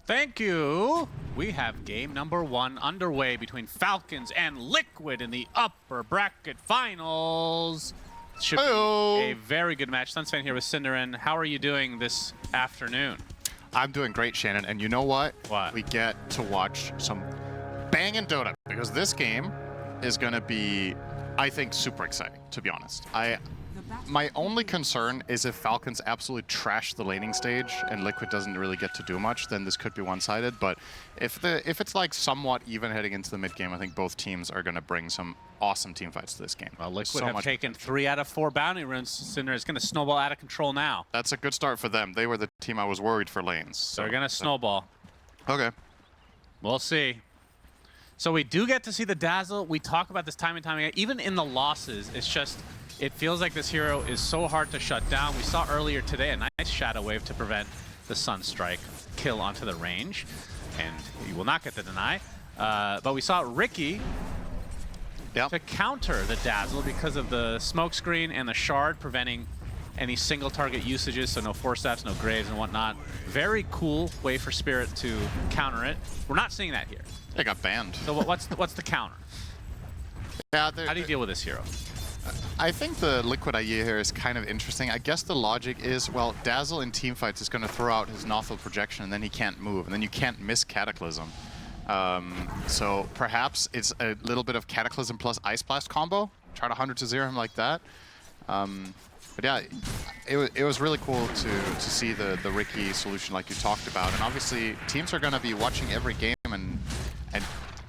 Thank you. We have game number 1 underway between Falcons and Liquid in the upper bracket finals. Should be a very good match. Sunsfan here with Cinderin. How are you doing this afternoon? I'm doing great, Shannon. And you know what? What? We get to watch some banging Dota because this game is going to be, I think, super exciting, to be honest. My only concern is if Falcons absolutely trash the laning stage and Liquid doesn't really get to do much, then this could be one-sided. But if it's like somewhat even heading into the mid game, I think both teams are going to bring some awesome team fights to this game. Well, Liquid have taken 3 out of 4 bounty runes. Cinder is going to snowball out of control now. That's a good start for them. They were the team I was worried for lanes. So they're going to snowball. Okay. We'll see. So we do get to see the Dazzle. We talk about this time and time again. Even in the losses, it's just, it feels like this hero is so hard to shut down. We saw earlier today a nice Shadow Wave to prevent the Sunstrike kill onto the range. And you will not get the deny. But we saw Ricky to counter the Dazzle because of the smokescreen and the shard preventing any single target usages, so no Force Staffs, no Graves and whatnot. Very cool way for Spirit to counter it. We're not seeing that here. They got banned. So what's the counter? Yeah, how do you deal with this hero? I think the Liquid idea here is kind of interesting. I guess the logic is, well, Dazzle in teamfights is going to throw out his Nothel projection and then he can't move, and then you can't miss Cataclysm. So perhaps it's a little bit of Cataclysm plus Ice Blast combo. Try to 100-0 him like that. But yeah, it was really cool to see the Ricky solution like you talked about. And obviously, teams are going to be watching every game and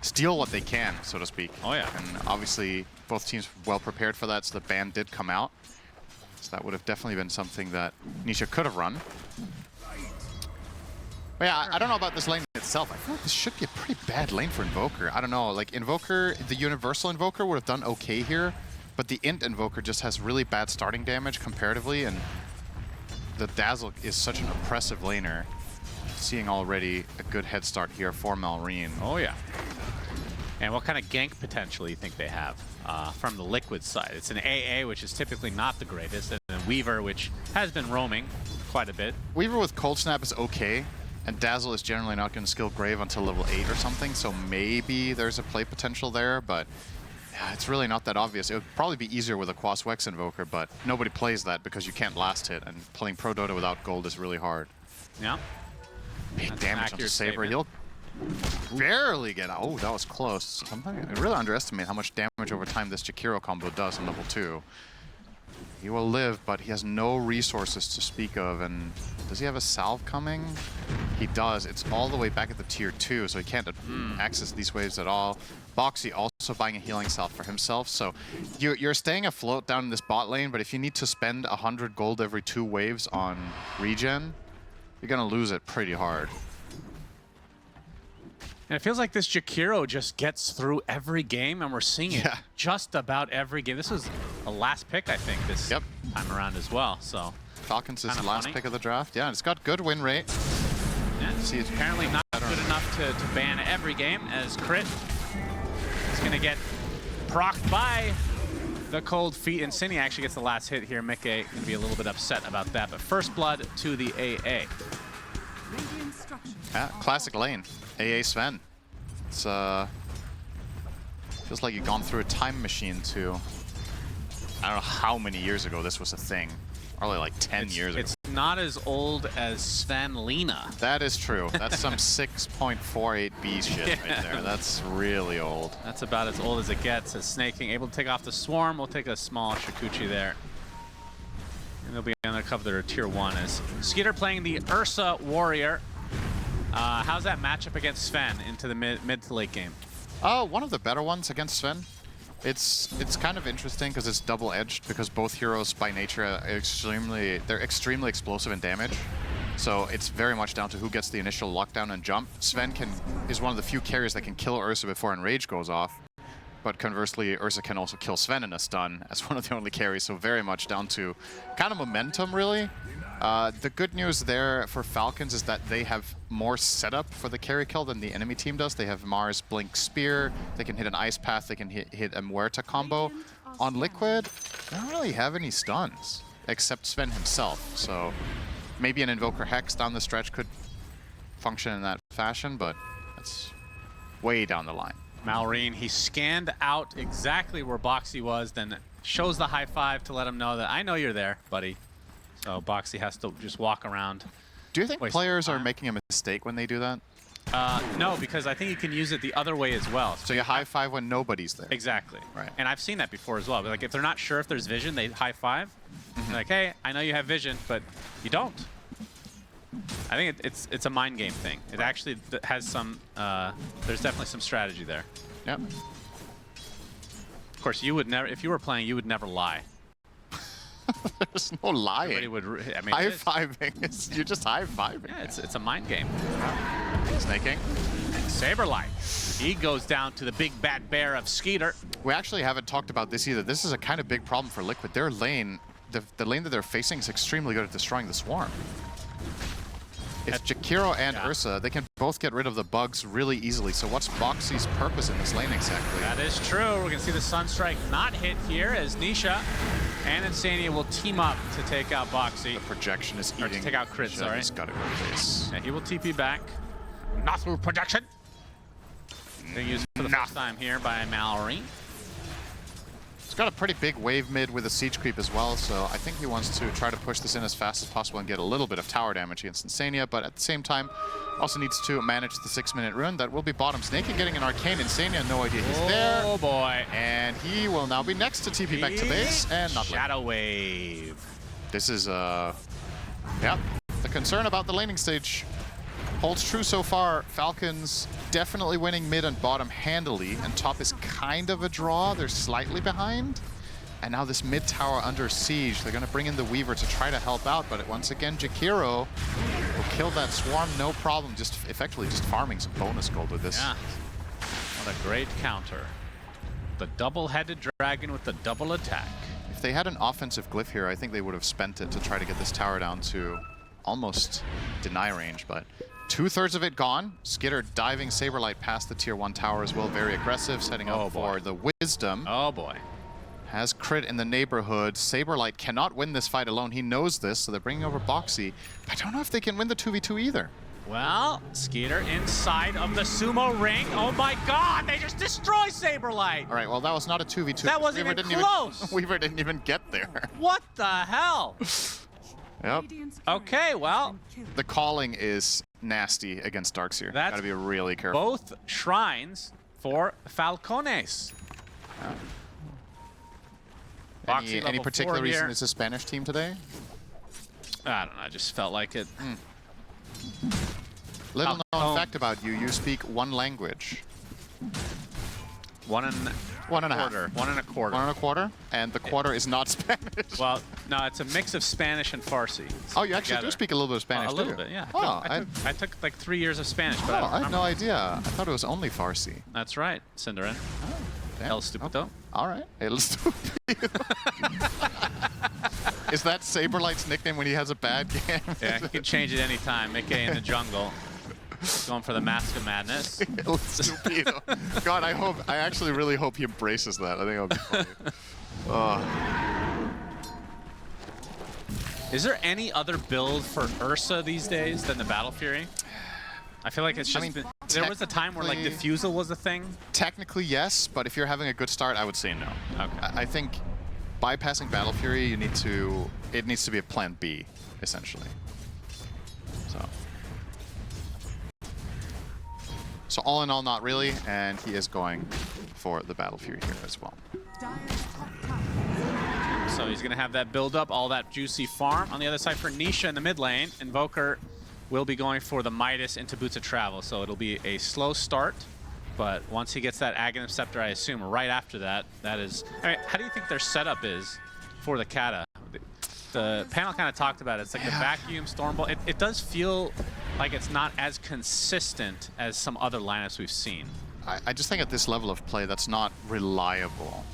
steal what they can, so to speak. Oh yeah. And obviously, both teams well prepared for that, so the ban did come out. So that would have definitely been something that Nisha could have run. But yeah, I don't know about this lane itself. I feel like this should be a pretty bad lane for Invoker. I don't know, like Invoker, the Universal Invoker would have done okay here, but the Int Invoker just has really bad starting damage comparatively, and the Dazzle is such an oppressive laner. Seeing already a good head start here for Malrine. Oh yeah. And what kind of gank potential do you think they have from the Liquid side? It's an AA, which is typically not the greatest, and then Weaver, which has been roaming quite a bit. Weaver with Cold Snap is okay, and Dazzle is generally not going to skill Grave until level 8 or something, so maybe there's a play potential there, but yeah, it's really not that obvious. It would probably be easier with a Quas Wex Invoker, but nobody plays that because you can't last hit, and playing Pro Dota without gold is really hard. Yeah. Big damage onto Saber. He'll barely get out. Oh, that was close. I really underestimate how much damage over time this Jakiro combo does on level 2. He will live, but he has no resources to speak of. And does he have a salve coming? He does. It's all the way back at the tier 2, so he can't access these waves at all. Boxy also buying a healing salve for himself. So you're staying afloat down in this bot lane, but if you need to spend 100 gold every 2 waves on regen, you're going to lose it pretty hard. And it feels like this Jakiro just gets through every game, and we're seeing it just about every game. This was a last pick, I think, this time around as well. So Falcons is the last pick of the draft. Yeah, it's got good win rate. Yeah, see, it's apparently not good enough to ban every game, as Crit is going to get procced by the Cold Feet, and Cindy actually gets the last hit here. Mikke going to be a little bit upset about that, but first blood to the AA. Yeah, classic lane. AA Sven. It's feels like you've gone through a time machine to, I don't know how many years ago this was a thing. Probably like 10 years ago. It's not as old as Sven Lena. That is true. That's some 6.48B shit right there. That's really old. That's about as old as it gets. As Snaking able to take off the Swarm. We'll take a small Shikuchi there. And they'll be on the cover their tier 1 as Skeeter playing the Ursa Warrior. How's that matchup against Sven into the mid to late game? One of the better ones against Sven. It's kind of interesting because it's double-edged, because both heroes by nature are extremely explosive in damage. So it's very much down to who gets the initial lockdown and jump. Sven is one of the few carriers that can kill Ursa before Enrage goes off. But conversely, Ursa can also kill Sven in a stun as one of the only carries, so very much down to kind of momentum, really. The good news there for Falcons is that they have more setup for the carry kill than the enemy team does. They have Mars Blink Spear, they can hit an Ice Path, they can hit a Muerta combo. On Liquid, they don't really have any stuns, except Sven himself, so maybe an Invoker Hex down the stretch could function in that fashion, but that's way down the line. Malrine, he scanned out exactly where Boxy was, then shows the high five to let him know that I know you're there, buddy. So Boxy has to just walk around. Do you think players are making a mistake when they do that? No, because I think you can use it the other way as well. So you high five when nobody's there. Exactly. Right. And I've seen that before as well. Like if they're not sure if there's vision, they high five. Like, hey, I know you have vision, but you don't. I think it's a mind game thing. It actually has some. There's definitely some strategy there. Yep. Of course, you would never. If you were playing, you would never lie. There's no lying. Everybody would. I mean, high-fiving. You're just high-fiving. Yeah, it's a mind game. Snaking. Saberlight. He goes down to the big bad bear of Skeeter. We actually haven't talked about this either. This is a kind of big problem for Liquid. Their lane, the lane that they're facing is extremely good at destroying the swarm. It's Jakiro and Ursa. They can both get rid of the bugs really easily. So what's Boxy's purpose in this lane exactly? That is true. We're going to see the Sunstrike not hit here as Nisha and Insania will team up to take out Boxy. The projection is eating. Or to take out Crit, sorry. He's got to go to base. Yeah, he will TP back. Not through projection. Being used for the first time here by Malrine. He's got a pretty big wave mid with a siege creep as well, so I think he wants to try to push this in as fast as possible and get a little bit of tower damage against Insania, but at the same time, also needs to manage the 6-minute rune. That will be bottom. Snaking getting an arcane. Insania, no idea he's there. Oh boy. And he will now be next to TP back to base and not Shadow Wave. This is, yep. The concern about the laning stage holds true so far. Falcons definitely winning mid and bottom handily, and top is kind of a draw. They're slightly behind. And now this mid tower under siege. They're going to bring in the Weaver to try to help out, but once again, Jakiro will kill that swarm, no problem. Just effectively just farming some bonus gold with this. Yeah. What a great counter. The double-headed dragon with the double attack. If they had an offensive glyph here, I think they would have spent it to try to get this tower down to almost deny range, but 2/3 of it gone. Skitter diving Saberlight past the tier 1 tower as well. Very aggressive, setting up for the Wisdom. Oh boy. Has crit in the neighborhood. Saberlight cannot win this fight alone. He knows this, so they're bringing over Boxy. I don't know if they can win the 2v2 either. Well, Skeeter inside of the sumo ring. Oh my god, they just destroy Saberlight. All right, well, that was not a 2v2. That wasn't even close. Weaver didn't even get there. What the hell? Yep. Okay, well. The calling is nasty against Darkseer. That's gotta be really careful. Both shrines for Falcones. Any particular reason it's a Spanish team today? I don't know, I just felt like it. Little known fact about you, you speak one language. One and a quarter. One and a quarter? And the quarter is not Spanish. Well, no, it's a mix of Spanish and Farsi. Oh, you actually do speak a little bit of Spanish, a little bit, yeah. Oh, I took like 3 years of Spanish, but I have no idea. I thought it was only Farsi. That's right, Cinderin. Oh, damn. El Stupido. All right. El Stupido. Is that Saberlight's nickname when he has a bad game? Yeah, he can change it anytime. Mickey in the jungle. Going for the Mask of Madness. El Stupido. God, I actually really hope he embraces that. I think it would be funny. Is there any other build for Ursa these days than the Battle Fury? I feel like it's just been, there was a time where like Diffusal was a thing. Technically, yes, but if you're having a good start, I would say no. Okay. I think bypassing Battle Fury, it needs to be a plan B, essentially. So all in all, not really, and he is going for the Battle Fury here as well. So he's going to have that build up, all that juicy farm. On the other side for Nisha in the mid lane, Invoker will be going for the Midas into Boots of Travel. So it'll be a slow start, but once he gets that Aghanim Scepter, I assume right after that, that is... I mean, how do you think their setup is for the Kata? The panel kind of talked about it. It's like the vacuum Stormbolt. It does feel like it's not as consistent as some other lineups we've seen. I just think at this level of play, that's not reliable.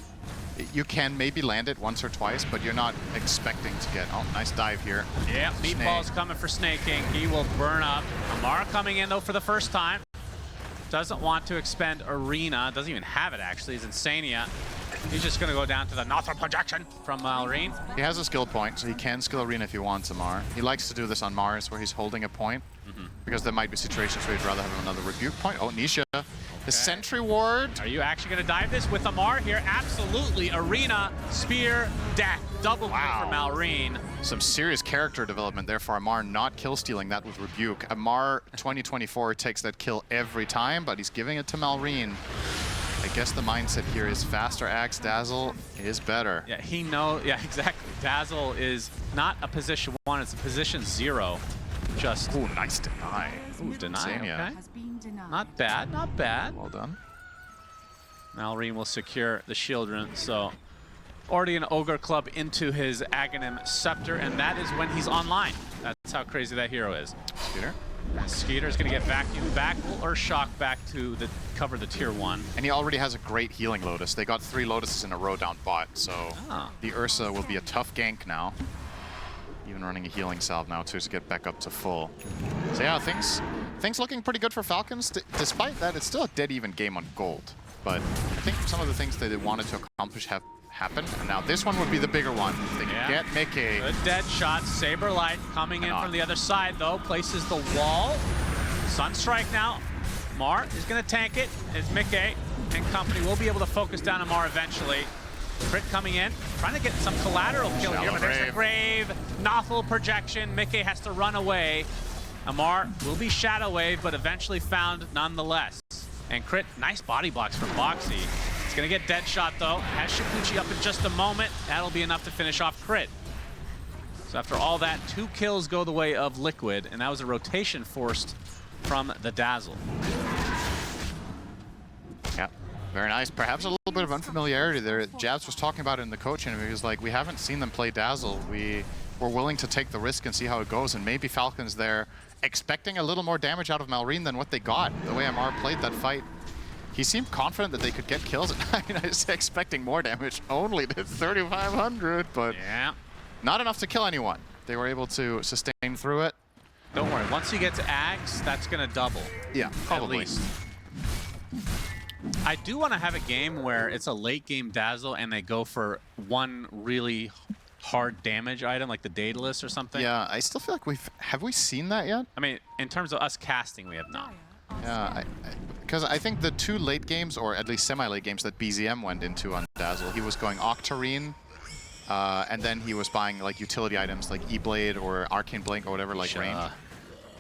You can maybe land it once or twice, but you're not expecting to get... Oh, nice dive here. Yeah, Meatball's coming for Snaking. He will burn up. Amara coming in, though, for the first time. Doesn't want to expend Arena. Doesn't even have it, actually. He's Insania. He's just going to go down to the Northern Projection from Malrine. He has a skill point, so he can skill Arena if he wants, Amar. He likes to do this on Mars, where he's holding a point. Because there might be situations where you'd rather have another rebuke point. Oh, Nisha, the sentry ward. Are you actually going to dive this with Amar here? Absolutely. Arena, spear, death. Double kill for Malrine. Some serious character development there for Amar, not kill stealing that with rebuke. Amar 2024 takes that kill every time, but he's giving it to Malrine. I guess the mindset here is faster axe Dazzle is better. Yeah, he knows. Yeah, exactly. Dazzle is not a position 1, it's a position 0. Just ooh, nice deny. Ooh, deny. Xenia. Okay. Not bad, not bad. Well done. Malrine will secure the shield rune, so already an Ogre Club into his Aghanim Scepter, and that is when he's online. That's how crazy that hero is. Skeeter. And Skeeter's gonna get vacuumed back, or shock back to the cover the tier 1. And he already has a great healing Lotus. They got 3 Lotuses in a row down bot, so the Ursa will be a tough gank now. Even running a healing salve now to get back up to full. So yeah, things looking pretty good for Falcons. Despite that, it's still a dead even game on gold. But I think some of the things that they wanted to accomplish have happened. And now this one would be the bigger one. They can get Mickey. Good dead shot. Saberlight coming in from the other side though. Places the wall. Sunstrike now. Mar is going to tank it. It's Mickey and company will be able to focus down Amar eventually. Crit coming in, trying to get some collateral kill here, but there's the grave. Nothel projection. Mickey has to run away. Amar will be Shadow Wave, but eventually found nonetheless. And Crit, nice body blocks from Boxy. He's gonna get dead shot though. Has Shikuchi up in just a moment. That'll be enough to finish off Crit. So after all that, 2 kills go the way of Liquid, and that was a rotation forced from the Dazzle. Yeah. Very nice. Perhaps a little bit of unfamiliarity there. Jabs was talking about it in the coach interview. He was like, we haven't seen them play Dazzle. We're willing to take the risk and see how it goes. And maybe Falcons there expecting a little more damage out of Malrine than what they got. The way Amar played that fight, he seemed confident that they could get kills. I mean, I was expecting more damage. Only did 3,500, but not enough to kill anyone. They were able to sustain through it. Don't worry. Once you get to Ags, that's going to double. Yeah, probably. At least. I do want to have a game where it's a late game Dazzle and they go for one really hard damage item like the Daedalus or something. Yeah, I still feel like have we seen that yet? I mean, in terms of us casting, we have not. Yeah, because I think the 2 late games, or at least semi-late games that BZM went into on Dazzle, he was going Octarine, and then he was buying like utility items like E-Blade or Arcane Blink or whatever, like range.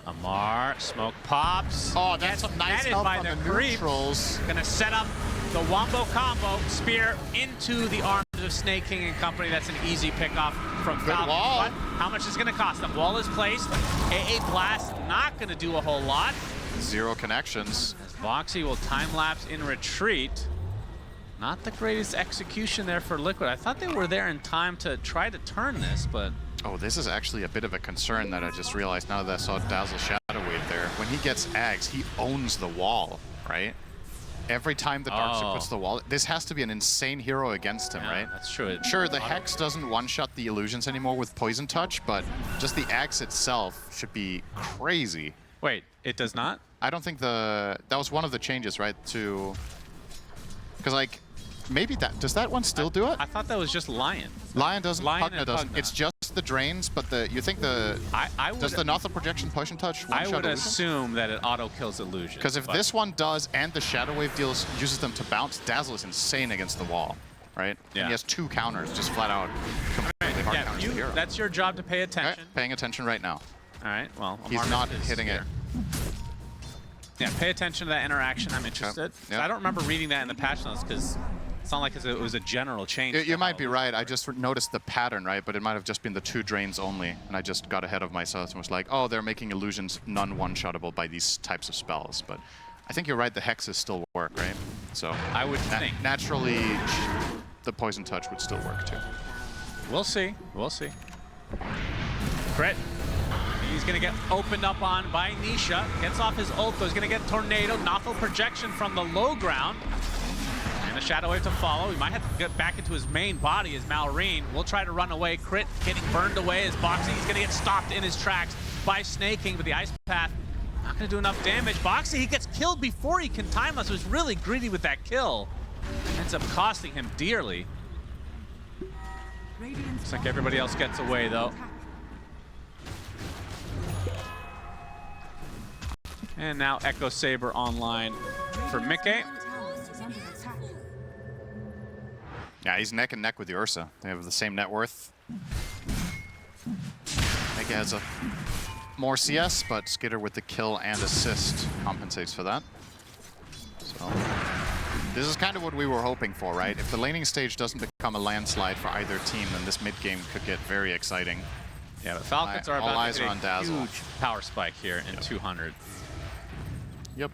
Amar, smoke pops. Oh, that's a nice help on the neutrals. Gonna set up the Wombo combo, spear into the arms of Snake King and company. That's an easy pick-off from Falcons. But how much is gonna cost them? Wall is placed. AA Blast not gonna do a whole lot. 0 connections. As Boxy will time-lapse in retreat. Not the greatest execution there for Liquid. I thought they were there in time to try to turn this, but... Oh, this is actually a bit of a concern that I just realized now that I saw Dazzle Shadow Wave there. When he gets Ags, he owns the wall, right? Every time the Darkseer puts the wall, this has to be an insane hero against him, right? That's true. Sure, the Hex doesn't one-shot the illusions anymore with Poison Touch, but just the Axe itself should be crazy. Wait, it does not? I don't think that was one of the changes, right? Because like, maybe does that one still do it? I thought that was just Lion. Lion doesn't, Lion Pugna doesn't. It's just the drains, but you think does the Nothel Projection Poison Touch I would assume that it auto-kills illusion. Because if this one does and the Shadow Wave uses them to bounce, Dazzle is insane against the wall, right? Yeah. And he has 2 counters, just flat out completely hard counters the hero. That's your job to pay attention. Okay, paying attention right now. All right, well, he's not hitting it. Yeah, pay attention to that interaction. I'm interested. Yep. I don't remember reading that in the patch notes because it's not like it was a general change. You might be right. I just noticed the pattern, right? But it might have just been the 2 drains only. And I just got ahead of myself and was like, oh, they're making illusions non-one-shottable by these types of spells. But I think you're right. The hexes still work, right? So I would think. Naturally, the Poison Touch would still work, too. We'll see. We'll see. Crit. He's going to get opened up on by Nisha. Gets off his ult, though. He's going to get Tornado. Nothel projection from the low ground. And a Shadow Wave to follow. He might have to get back into his main body as Malrine will try to run away. Crit getting burned away as Boxy. He's going to get stopped in his tracks by Snake King, but the Ice Path not going to do enough damage. Boxy, he gets killed before he can time us. Was really greedy with that kill. Ends up costing him dearly. Looks like everybody else gets away, though. And now Echo Saber online for Mickey. Yeah, he's neck and neck with the Ursa. They have the same net worth. Mickey has a more CS, but Skitter with the kill and assist compensates for that. So this is kind of what we were hoping for, right? If the laning stage doesn't become a landslide for either team, then this mid game could get very exciting. Yeah, the Falcons are All about eyes to are get on a Dazzle. huge power spike here in 200. Yep.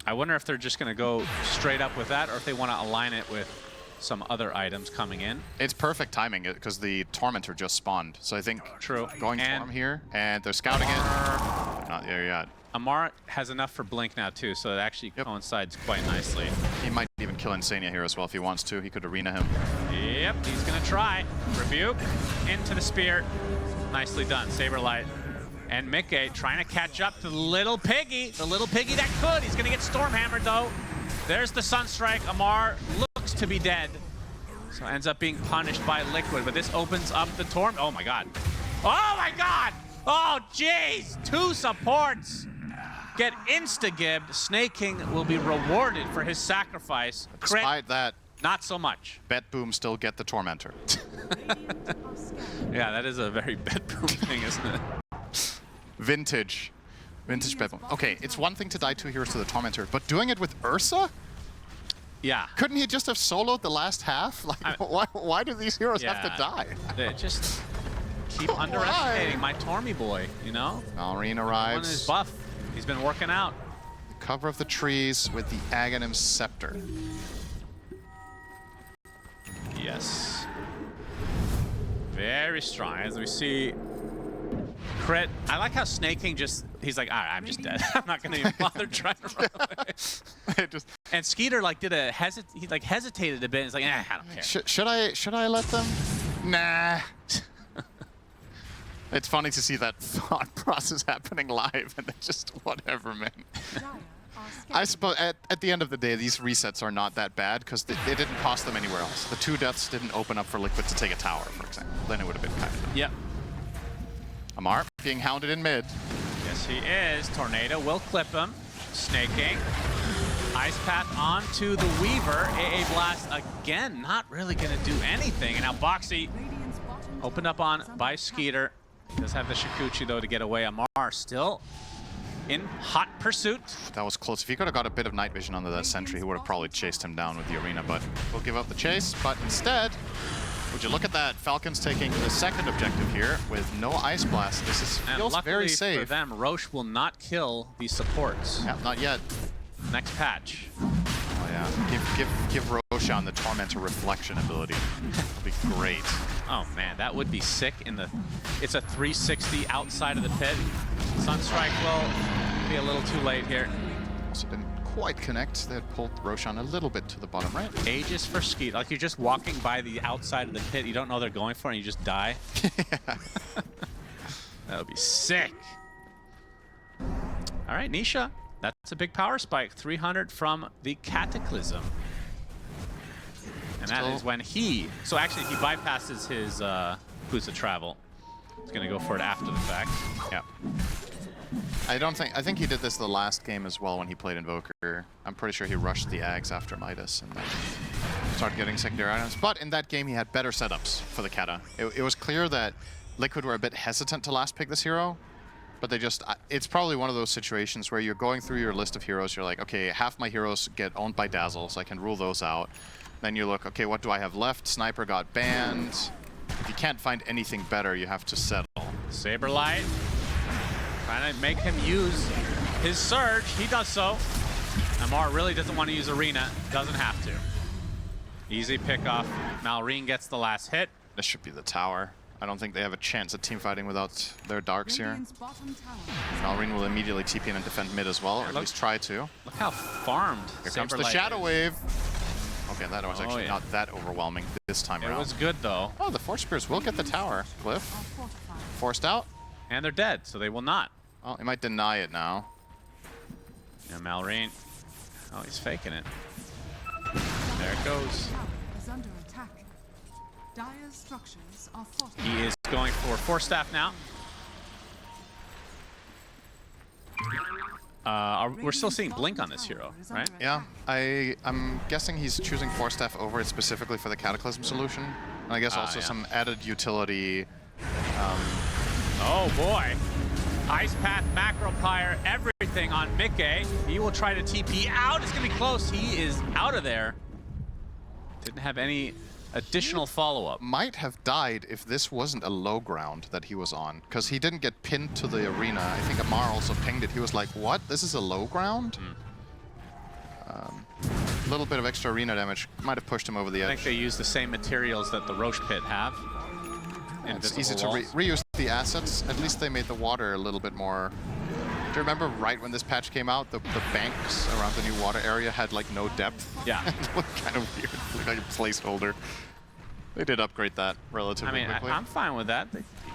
I wonder if they're just going to go straight up with that, or if they want to align it with some other items coming in. It's perfect timing because the Tormentor just spawned. So I think going Torm here, and they're scouting it. They're not there yet. Amar has enough for Blink now too, so it actually coincides quite nicely. He might even kill Insania here as well if he wants to. He could arena him. Yep, he's gonna try. Rebuke into the spear. Nicely done, Saberlight. And Mickey trying to catch up to the little piggy that could. He's gonna get Stormhammered though. There's the Sunstrike. Amar looks to be dead. So ends up being punished by Liquid, but this opens up the Torm. Oh my god. Oh my god! Oh jeez! 2 supports get insta-gibbed. Snake King will be rewarded for his sacrifice. Despite that, not so much. Bet Boom still get the Tormentor. Yeah, that is a very Bet Boom thing, isn't it? Vintage Bet Boom. Okay, it's one thing to die 2 heroes to the Tormentor, but doing it with Ursa? Yeah. Couldn't he just have soloed the last half? Like, why do these heroes have to die? They just keep underestimating my Tormy boy, you know? Malrine On arrives. his buff. He's been working out. Cover of the trees with the Aghanim Scepter. Yes. Very strong. As we see crit. I like how Snake King just, he's like, all right, I'm just dead. I'm not going to even bother trying to run away. And Skeeter like did a he like hesitated a bit. He's like, I don't care. Should I let them? Nah. It's funny to see that thought process happening live, and it's just whatever, man. I suppose at the end of the day, these resets are not that bad because they didn't cost them anywhere else. The 2 deaths didn't open up for Liquid to take a tower, for example. Then it would have been kind of. Yep. Amar being hounded in mid. Yes, he is. Tornado will clip him. Snaking. Ice Path onto the Weaver. AA Blast again, not really going to do anything. And now Boxy opened up on by Skeeter. Does have the Shikuchi though to get away. Amar still in hot pursuit. That was close. If he could have got a bit of night vision onto that sentry, he would have probably chased him down with the arena, but we'll give up the chase. But instead, would you look at that? Falcons taking the second objective here with no Ice Blast. This feels very safe. For them, Roche will not kill the supports. Yeah, not yet. Next patch. Oh yeah, give Roshan the Tormentor reflection ability. That'll be great. Oh man, that would be sick. It's a 360 outside of the pit. Sunstrike will be a little too late here. Also didn't quite connect. They had pulled Roshan a little bit to the bottom right. Aegis for Skeet. Like you're just walking by the outside of the pit, you don't know they're going for it, and you just die. That would be sick. All right, Nisha. That's a big power spike. 300 from the Cataclysm. And that is when so actually he bypasses his boots of travel. He's gonna go for it after the fact. Yeah. I think he did this the last game as well when he played Invoker. I'm pretty sure he rushed the Ags after Midas and then started getting secondary items. But in that game he had better setups for the Kata. It was clear that Liquid were a bit hesitant to last pick this hero. But they just, it's probably one of those situations where you're going through your list of heroes, you're like, okay, half my heroes get owned by Dazzle, so I can rule those out. Then you look, okay, what do I have left? Sniper got banned. If you can't find anything better, you have to settle. Saberlight, trying to make him use his Surge. He does so. Amar really doesn't want to use Arena, doesn't have to. Easy pick off. Malrine gets the last hit. This should be the tower. I don't think they have a chance at team fighting without their darks here. Malrine will immediately TP in and defend mid as well, or at least try to. Look how farmed Here comes the Shadow Wave. Okay, that was actually not that overwhelming this time around. It was good though. Oh, the Force Spears will get the tower. Cliff. Forced out. And they're dead, so they will not. Well, he might deny it now. Yeah, Malrine. Oh, he's faking it. There it goes. He is going for Force Staff now. We're still seeing Blink on this hero, right? Yeah, I'm guessing he's choosing Force Staff over it specifically for the Cataclysm solution. And I guess also some added utility. Oh boy. Ice Path, Macro Pyre, everything on Mickey. He will try to TP out. It's going to be close. He is out of there. Didn't have any additional follow-up. Might have died if this wasn't a low ground that he was on, because he didn't get pinned to the arena. I think Amar also pinged it. He was like, what? This is a low ground? A little bit of extra arena damage might have pushed him over the edge. I think they use the same materials that the Roche Pit have. It's easy to reuse the assets. At least they made the water a little bit more... Do you remember right when this patch came out, the banks around the new water area had like no depth? Yeah. It looked kind of weird, it looked like a placeholder. They did upgrade that relatively quickly. I'm fine with that.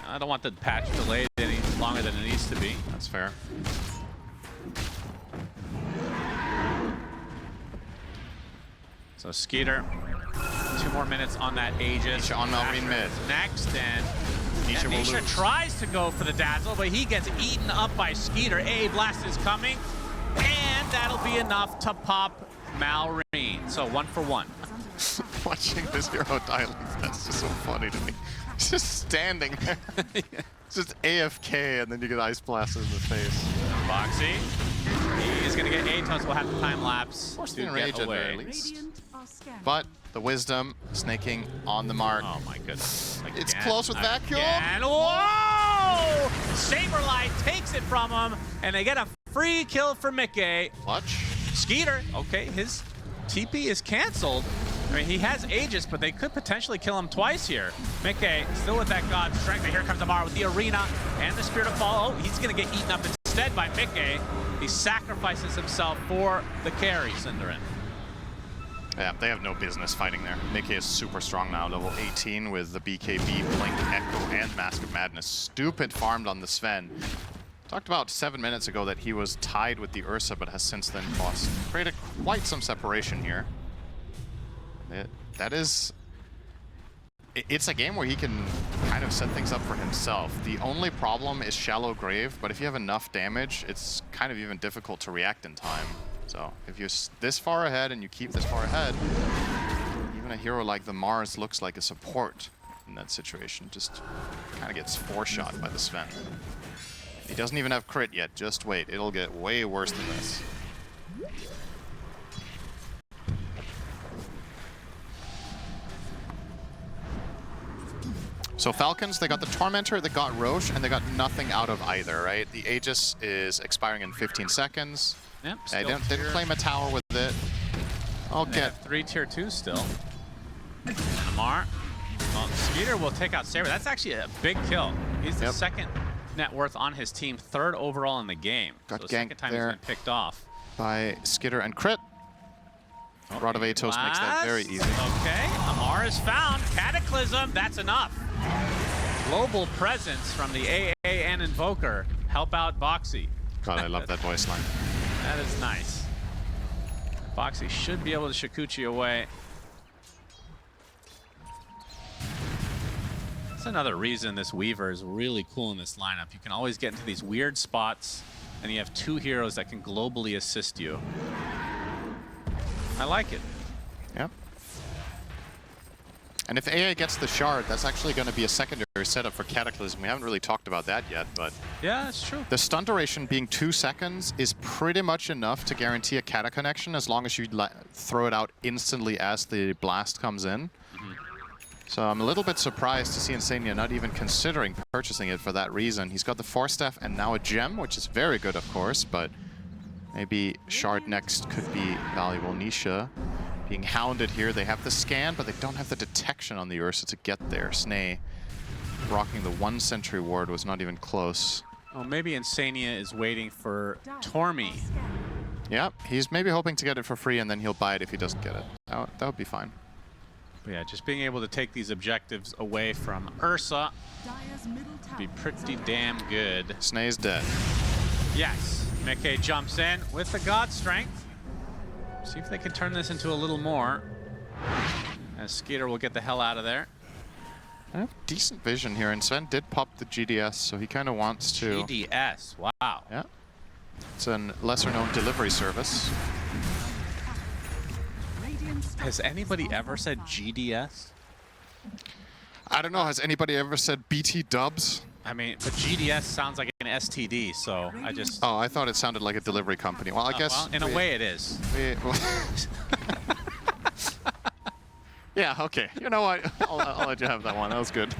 I don't want the patch delayed any longer than it needs to be. That's fair. So Skeeter, 2 more minutes on that Aegis. Nisha on Malrine mid. Next, and Nisha tries to go for the Dazzle, but he gets eaten up by Skeeter. A Blast is coming, and that'll be enough to pop Malrine. So 1 for 1. Watching this hero die like that's just so funny to me. He's just standing there. It's just AFK, and then you get Ice Blasted in the face. Boxy. He is going to get Atos. We'll have the time lapse to Rage get away. at very least. But the Wisdom snaking on the mark. Oh my goodness. Again, it's close with vacuum. And whoa! Saberlight takes it from him, and they get a free kill for Mickey. Clutch. Skeeter, okay, his TP is canceled. I mean, he has Aegis, but they could potentially kill him twice here. Mickey still with that God Strength, but here comes Amar with the Arena and the Spirit of Fall. Oh, he's going to get eaten up instead by Mickey. He sacrifices himself for the carry, Cinderin. Yeah, they have no business fighting there. Mickey is super strong now, level 18 with the BKB, Blink, Echo, and Mask of Madness. Stupid farmed on the Sven. Talked about 7 minutes ago that he was tied with the Ursa, but has since then lost. Created quite some separation here. It's a game where he can kind of set things up for himself. The only problem is Shallow Grave, but if you have enough damage, it's kind of even difficult to react in time. So if you're this far ahead and you keep this far ahead, even a hero like the Mars looks like a support in that situation. Just kind of gets 4-shot by the Sven. He doesn't even have crit yet. Just wait. It'll get way worse than this. So Falcons, they got the Tormentor, they got Roche, and they got nothing out of either, right? The Aegis is expiring in 15 seconds. Yep, They didn't claim a tower with it. I'll get 3 tier 2s still. Amar. Well, Skeeter will take out Saber. That's actually a big kill. He's the second net worth on his team, 3rd overall in the game. Got so ganked second time there he's been picked off. by Skitter and Crit. Rod of Atos makes that very easy. Okay, Amar is found. Cataclysm, that's enough. Global presence from the AAN Invoker. Help out Boxy. God, I love that voice line. That is nice. Boxy should be able to Shikuchi away. That's another reason this Weaver is really cool in this lineup. You can always get into these weird spots, and you have 2 heroes that can globally assist you. I like it. Yep. And if AA gets the shard, that's actually going to be a secondary setup for Cataclysm. We haven't really talked about that yet, but... Yeah, that's true. The stun duration being 2 seconds is pretty much enough to guarantee a Cata connection as long as you throw it out instantly as the blast comes in. So I'm a little bit surprised to see Insania not even considering purchasing it for that reason. He's got the Force Staff and now a gem, which is very good, of course, but maybe shard next could be valuable. Nisha being hounded here. They have the scan, but they don't have the detection on the Ursa to get there. Snay rocking the 1 sentry ward was not even close. Oh, maybe Insania is waiting for Tormy. Yeah, he's maybe hoping to get it for free and then he'll buy it if he doesn't get it. That would be fine. But yeah, just being able to take these objectives away from Ursa would be pretty damn good. Snay's dead. Yes, Mickey jumps in with the God Strength. See if they can turn this into a little more. As Skeeter will get the hell out of there. I have decent vision here, and Sven did pop the GDS, so he kind of wants to... GDS, wow. Yeah. It's a lesser-known delivery service. Has anybody ever said GDS? I don't know. Has anybody ever said BT dubs? I mean, but GDS sounds like an STD, so I just... Oh, I thought it sounded like a delivery company. Well, I guess... Well, in a way it is. Yeah, okay. You know what? I'll let you have that one. That was good.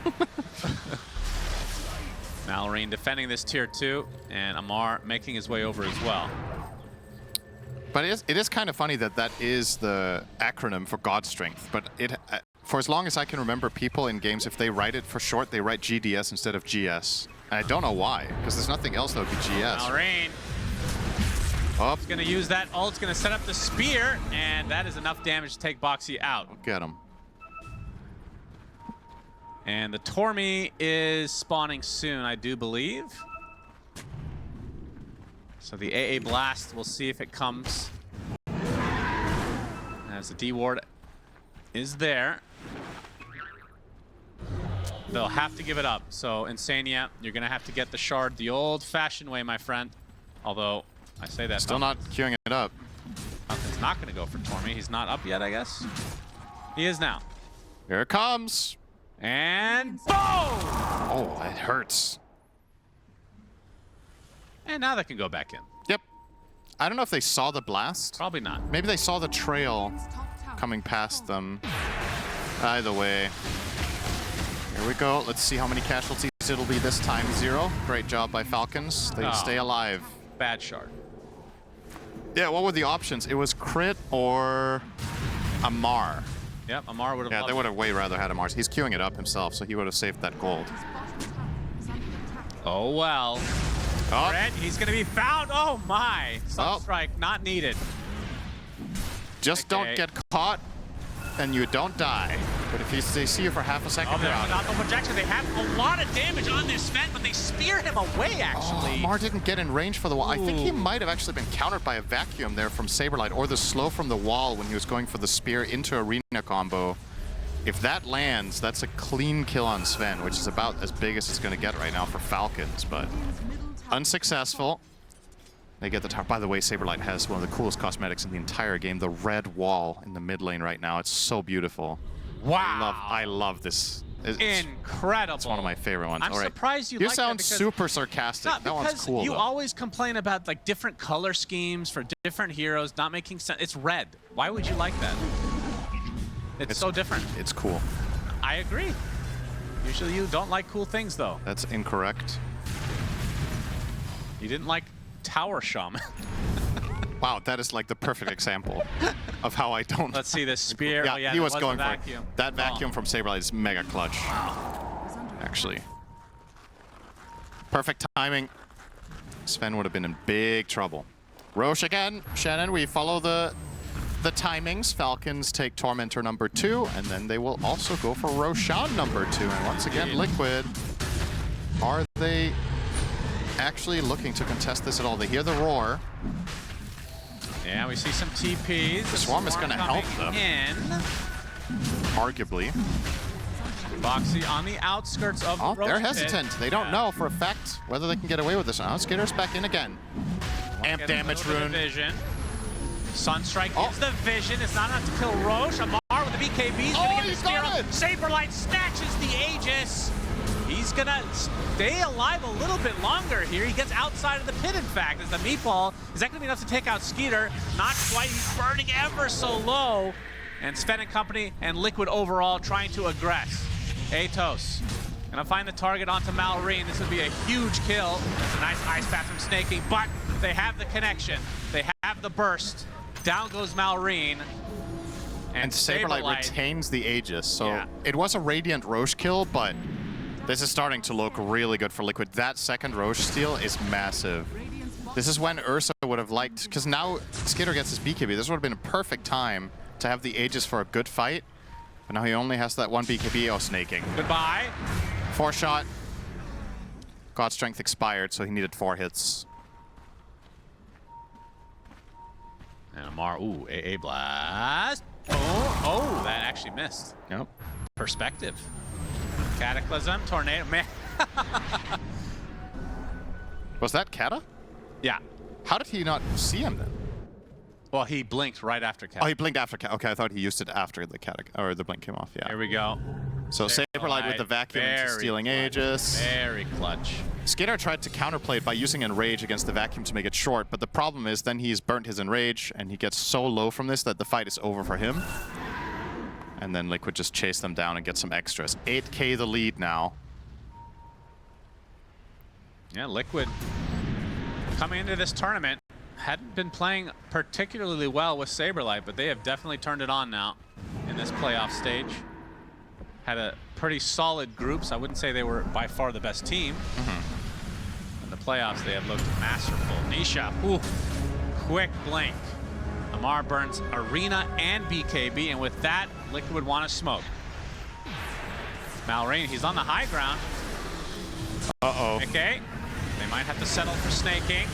Malorine defending this tier 2, and Amar making his way over as well. But it is kind of funny that that is the acronym for God Strength. But for as long as I can remember, people in games, if they write it for short, they write GDS instead of GS. And I don't know why, because there's nothing else that would be GS. Malorine. Oh. He's going to use that ult, going to set up the spear, and that is enough damage to take Boxy out. Look at him. And the Tormy is spawning soon, I do believe. So the AA Blast, we'll see if it comes. As the D-Ward is there. They'll have to give it up. So Insania, you're going to have to get the shard the old-fashioned way, my friend. Although, I say that. Still not queuing it up. Falcon's not going to go for Tormy. He's not up yet, I guess. He is now. Here it comes. And boom! Oh, it hurts. And now they can go back in. Yep. I don't know if they saw the blast. Probably not. Maybe they saw the trail coming past them. Either way. Here we go. Let's see how many casualties it'll be this time. 0. Great job by Falcons. They stay alive. Bad shard. Yeah, what were the options? It was crit or Amar. Yep, Amar would have. Yeah, they would have way rather had Amar. He's queuing it up himself, so he would have saved that gold. Oh well. Oh. Red, he's gonna be found. Oh my! Sunstrike not needed. Just don't get caught, and you don't die. But if they see you for half a second, they're out. The projection. They have a lot of damage on this Sven, but they spear him away. Actually, Amar didn't get in range for the wall. Ooh. I think he might have actually been countered by a vacuum there from Saberlight, or the slow from the wall when he was going for the spear into arena combo. If that lands, that's a clean kill on Sven, which is about as big as it's going to get right now for Falcons, but unsuccessful. They get the tower. By the way, Saberlight has one of the coolest cosmetics in the entire game, the red wall in the mid lane right now. It's so beautiful. Wow. I love this. It's incredible. It's one of my favorite ones. I'm surprised you like sound that super sarcastic. That one's cool, you though. always complain about like different color schemes for different heroes not making sense. It's red. Why would you like that? It's so different. It's cool. I agree. Usually you don't like cool things, though. That's incorrect. You didn't like Tower Shaman. Wow, that is like the perfect example of how I don't. Let's see this spear. Yeah, oh, yeah, he was going for it. That vacuum from Saberlight is mega clutch. Wow. Actually. Perfect timing. Sven would have been in big trouble. Roche again. Shannon, we follow the timings. Falcons take Tormentor number 2, and then they will also go for Roshan number 2. And once again, Liquid. Are they actually looking to contest this at all? They hear the roar. Yeah, we see some TPs. The Swarm is going to help them. Arguably. Boxy on the outskirts of the they're hesitant. They don't know for a fact whether they can get away with this. Now, Skitter's back in again. Amp damage rune. Sunstrike gets the vision. It's not enough to kill Roche. Amar with the BKB is going to get the spear. Saberlight snatches the Aegis. He's going to stay alive a little bit longer here. He gets outside of the pit, in fact, as the meatball. Is that going to be enough to take out Skeeter? Not quite. He's burning ever so low. And Sven and company and Liquid overall trying to aggress. Atos going to find the target onto Malorine. This would be a huge kill. That's a nice ice path from Snaking, but they have the connection. They have the burst. Down goes Malorine. And Saberlight retains the Aegis. So it was a Radiant Roche kill, but this is starting to look really good for Liquid. That second Roche steal is massive. This is when Ursa would have liked, because now Skitter gets his BKB. This would have been a perfect time to have the Aegis for a good fight. But now he only has that one BKB. Oh, Snaking. Goodbye. 4 shot. God Strength expired, so he needed 4 hits. And Amar, ooh, AA Blast. Oh, that actually missed. Yep. Perspective. Cataclysm, Tornado, man. Was that Kata? Yeah. How did he not see him then? Well, he blinked right after Cat. Oh, he blinked after Cat. Okay, I thought he used it after the Cat, or the blink came off. Yeah. Here we go. So Saberlight with the vacuum into stealing Aegis. Very clutch. Skater tried to counterplay it by using Enrage against the vacuum to make it short, but the problem is then he's burnt his Enrage, and he gets so low from this that the fight is over for him. And then Liquid just chase them down and get some extras. 8K the lead now. Yeah, Liquid coming into this tournament hadn't been playing particularly well with Saberlight, but they have definitely turned it on now in this playoff stage. Had a pretty solid groups. I wouldn't say they were by far the best team. In the playoffs, they have looked masterful. Nisha, ooh, quick blink. Amar burns Arena and BKB, and with that, Liquid would want to smoke. Malrain, he's on the high ground. Uh-oh. Okay, they might have to settle for snaking.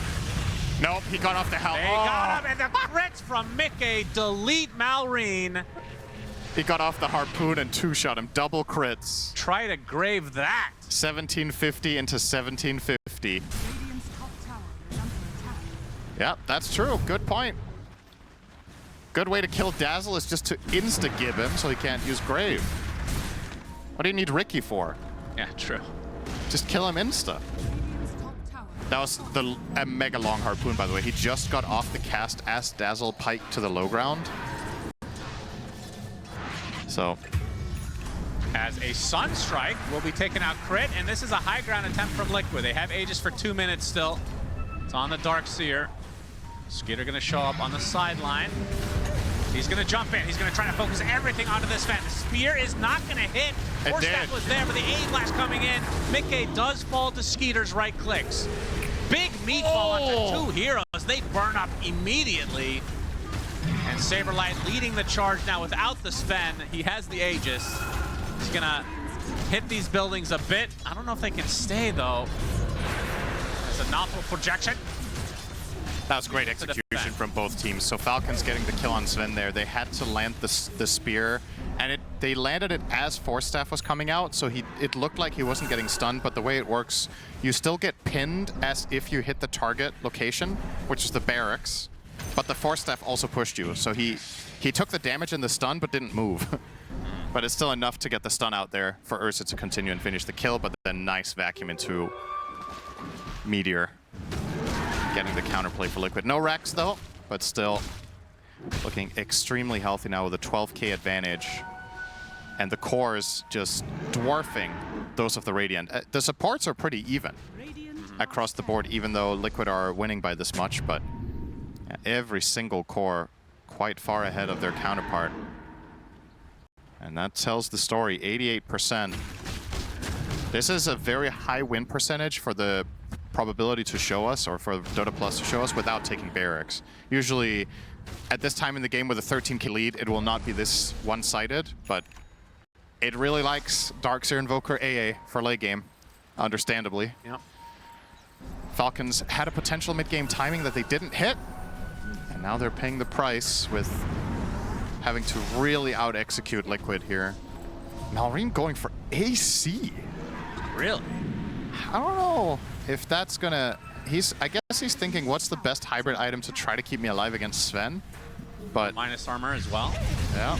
Nope, he got off the helm. They got him, and the crits from Mickey delete Malrain. He got off the harpoon and two-shot him. Double crits. Try to grave that. 1750 into 1750. Yeah, that's true. Good point. Good way to kill Dazzle is just to insta-gib him so he can't use Grave. What do you need Ricky for? Yeah, true. Just kill him insta. That was a mega long harpoon, by the way. He just got off the cast as Dazzle piked to the low ground. So, as a Sunstrike will be taking out crit, and this is a high ground attempt from Liquid. They have Aegis for 2 minutes still. It's on the Darkseer. Skitter gonna show up on the sideline. He's gonna jump in. He's gonna try to focus everything onto this vent. The spear is not gonna hit. Forstaff was there, but the A blast coming in. Mickey does fall to Skeeter's right clicks. Big meatball onto 2 heroes. They burn up immediately. And Saberlight leading the charge now without the Sven. He has the Aegis. He's gonna hit these buildings a bit. I don't know if they can stay though. There's a novel projection. That was great execution from both teams. So Falcons getting the kill on Sven there. They had to land the spear, and they landed it as Forstaff was coming out, so it looked like he wasn't getting stunned, but the way it works, you still get pinned as if you hit the target location, which is the barracks, but the Forstaff also pushed you. So he took the damage and the stun, but didn't move. But it's still enough to get the stun out there for Ursa to continue and finish the kill, but then nice vacuum into Meteor. Getting the counterplay for Liquid. No Rex though, but still looking extremely healthy now with a 12K advantage. And the cores just dwarfing those of the Radiant. The supports are pretty even across the board, even though Liquid are winning by this much, but every single core quite far ahead of their counterpart. And that tells the story, 88%. This is a very high win percentage for the probability to show us, or for Dota Plus to show us, without taking barracks. Usually, at this time in the game with a 13K lead, it will not be this one-sided, but it really likes Darkseer Invoker AA for late game, understandably. Yep. Falcons had a potential mid-game timing that they didn't hit, and now they're paying the price with having to really out-execute Liquid here. Malrain going for AC. Really? I don't know if that's gonna... I guess he's thinking, what's the best hybrid item to try to keep me alive against Sven? But... minus armor as well. Yeah.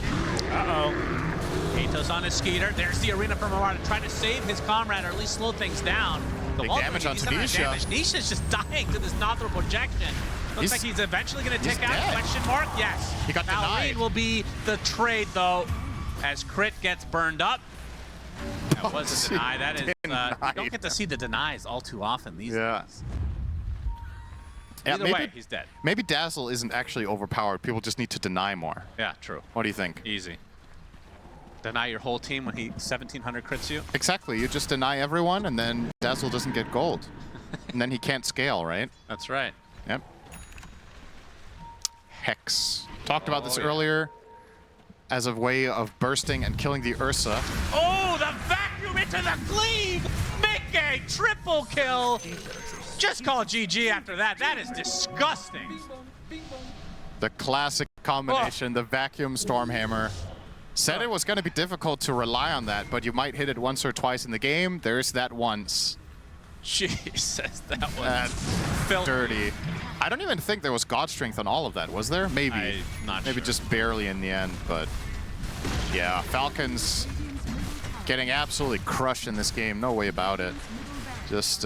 Uh-oh. Katos on his Skeeter. There's the Arena from Aurora trying to save his comrade, or at least slow things down. The big damage onto Nisha. Nisha's just dying to this Nothra projection. Looks like he's eventually going to tick out. Dead. Question mark? Yes. He got denied. Malrain will be the trade, though, as Crit gets burned up. That was a deny. That is, you don't get to see the denies all too often these days. Either way, he's dead. Maybe Dazzle isn't actually overpowered. People just need to deny more. Yeah, true. What do you think? Easy. Deny your whole team when he 1700 crits you? Exactly. You just deny everyone, and then Dazzle doesn't get gold. And then he can't scale, right? That's right. Yep. Hex. Talked about this earlier as a way of bursting and killing the Ursa. Oh, the vacuum into the cleave! Mickey, triple kill! Just call GG after that. That is disgusting. The classic combination, the vacuum Stormhammer. Said it was going to be difficult to rely on that, but you might hit it once or twice in the game. There's that once. Jesus, that was... dirty. I don't even think there was God Strength on all of that, was there? Maybe. Maybe sure. just barely in the end, but yeah, Falcons getting absolutely crushed in this game. No way about it. Just,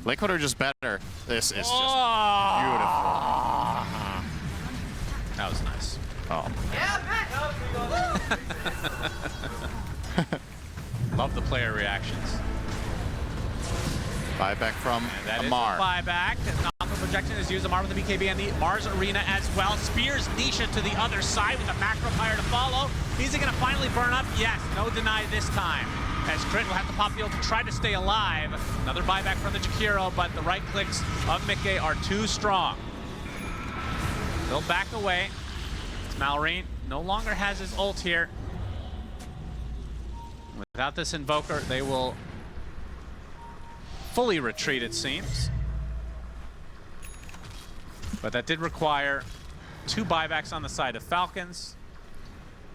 Liquid are just better. This is just beautiful. That was nice. Oh. Love the player reactions. Buyback from That Amar. is a buyback. Knockdown projection is used. Amar with the BKB and the Mars Arena as well. Spears Nisha to the other side with a macro fire to follow. Is he going to finally burn up? Yes. No deny this time. As Crit will have to pop the ult to try to stay alive. Another buyback from the Jakiro, but the right clicks of Mickey are too strong. They'll back away. Submarine no longer has his ult here. Without this Invoker, they will fully retreat, it seems. But that did require 2 buybacks on the side of Falcons.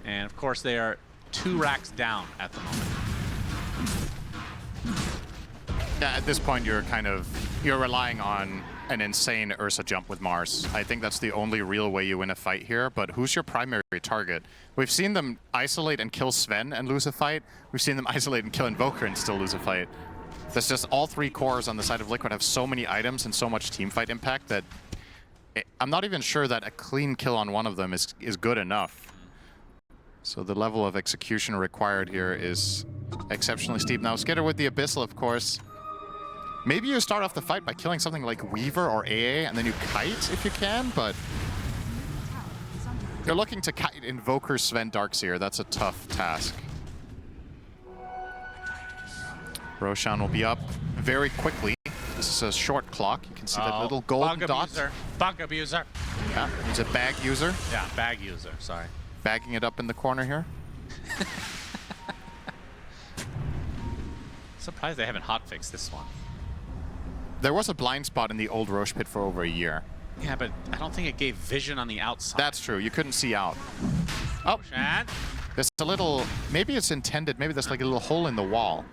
And of course, they are 2 racks down at the moment. Yeah, at this point, you're relying on an insane Ursa jump with Mars. I think that's the only real way you win a fight here, but who's your primary target? We've seen them isolate and kill Sven and lose a fight. We've seen them isolate and kill Invoker and still lose a fight. That's just all 3 cores on the side of Liquid have so many items and so much teamfight impact that I'm not even sure that a clean kill on one of them is good enough. So the level of execution required here is exceptionally steep. Now, Skitter with the Abyssal, of course. Maybe you start off the fight by killing something like Weaver or AA, and then you kite if you can, but you're looking to kite Invoker Sven Darkseer. That's a tough task. Roshan will be up very quickly. This is a short clock. You can see that little golden dot. Bug abuser. Yeah, he's a bag user. Yeah, bag user, sorry. Bagging it up in the corner here. Surprised they haven't hotfixed this one. There was a blind spot in the old Roche pit for over a year. Yeah, but I don't think it gave vision on the outside. That's true. You couldn't see out. Oh, Roshan. there's a little... Maybe it's intended. Maybe there's like a little hole in the wall.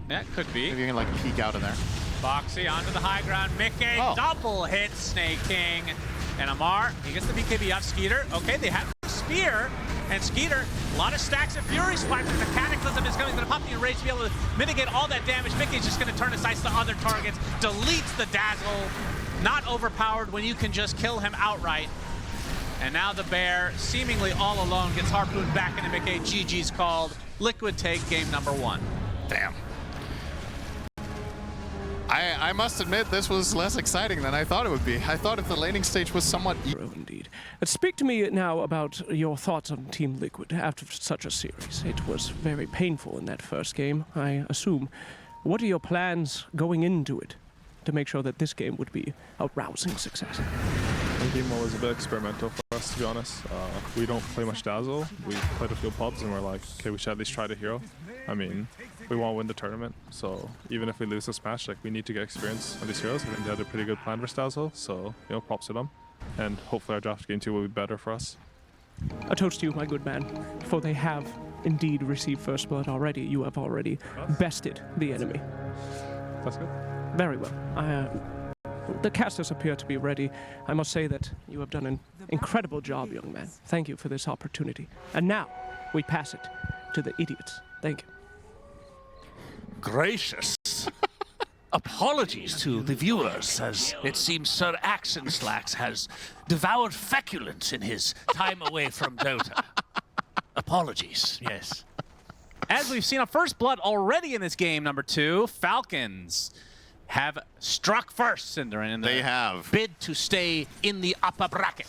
Yeah, could be. Maybe you can like peek out in there. Boxy onto the high ground. Mickey, double hit Snake King. And Amar, he gets the BKB off Skeeter. Okay, they have Spear. And Skeeter, a lot of stacks of Fury Swipes. The Cataclysm is going to pop the Enrage to be able to mitigate all that damage. Mickey's just going to turn his sights to other targets. Deletes the Dazzle. Not overpowered when you can just kill him outright. And now the Bear, seemingly all alone, gets harpooned back into Mickey. GG's called. Liquid take game number 1. Damn. I must admit, this was less exciting than I thought it would be. I thought if the laning stage was somewhat... Indeed. Speak to me now about your thoughts on Team Liquid after such a series. It was very painful in that first game, I assume. What are your plans going into it to make sure that this game would be a rousing success? The game was a bit experimental for us, to be honest. We don't play much Dazzle. We played a few pubs and we're like, okay, we should at least try the hero. I mean, we want to win the tournament, so even if we lose this match, like, we need to get experience on these heroes. I think they had a pretty good plan versus Dazzle, so, you know, props to them. And hopefully our draft game 2 will be better for us. A toast to you, my good man, for they have indeed received first blood already. You have already bested the enemy. That's good. Very well. The casters appear to be ready. I must say that you have done an incredible job, young man. Thank you for this opportunity. And now, we pass it to the idiots. Thank you. Gracious. Apologies to the viewers, as it seems Sir Axenslax has devoured feculence in his time away from Dota. Apologies, yes. As we've seen a first blood already in this game, number 2, Falcons have struck first, Cinder, in the bid to stay in the upper bracket.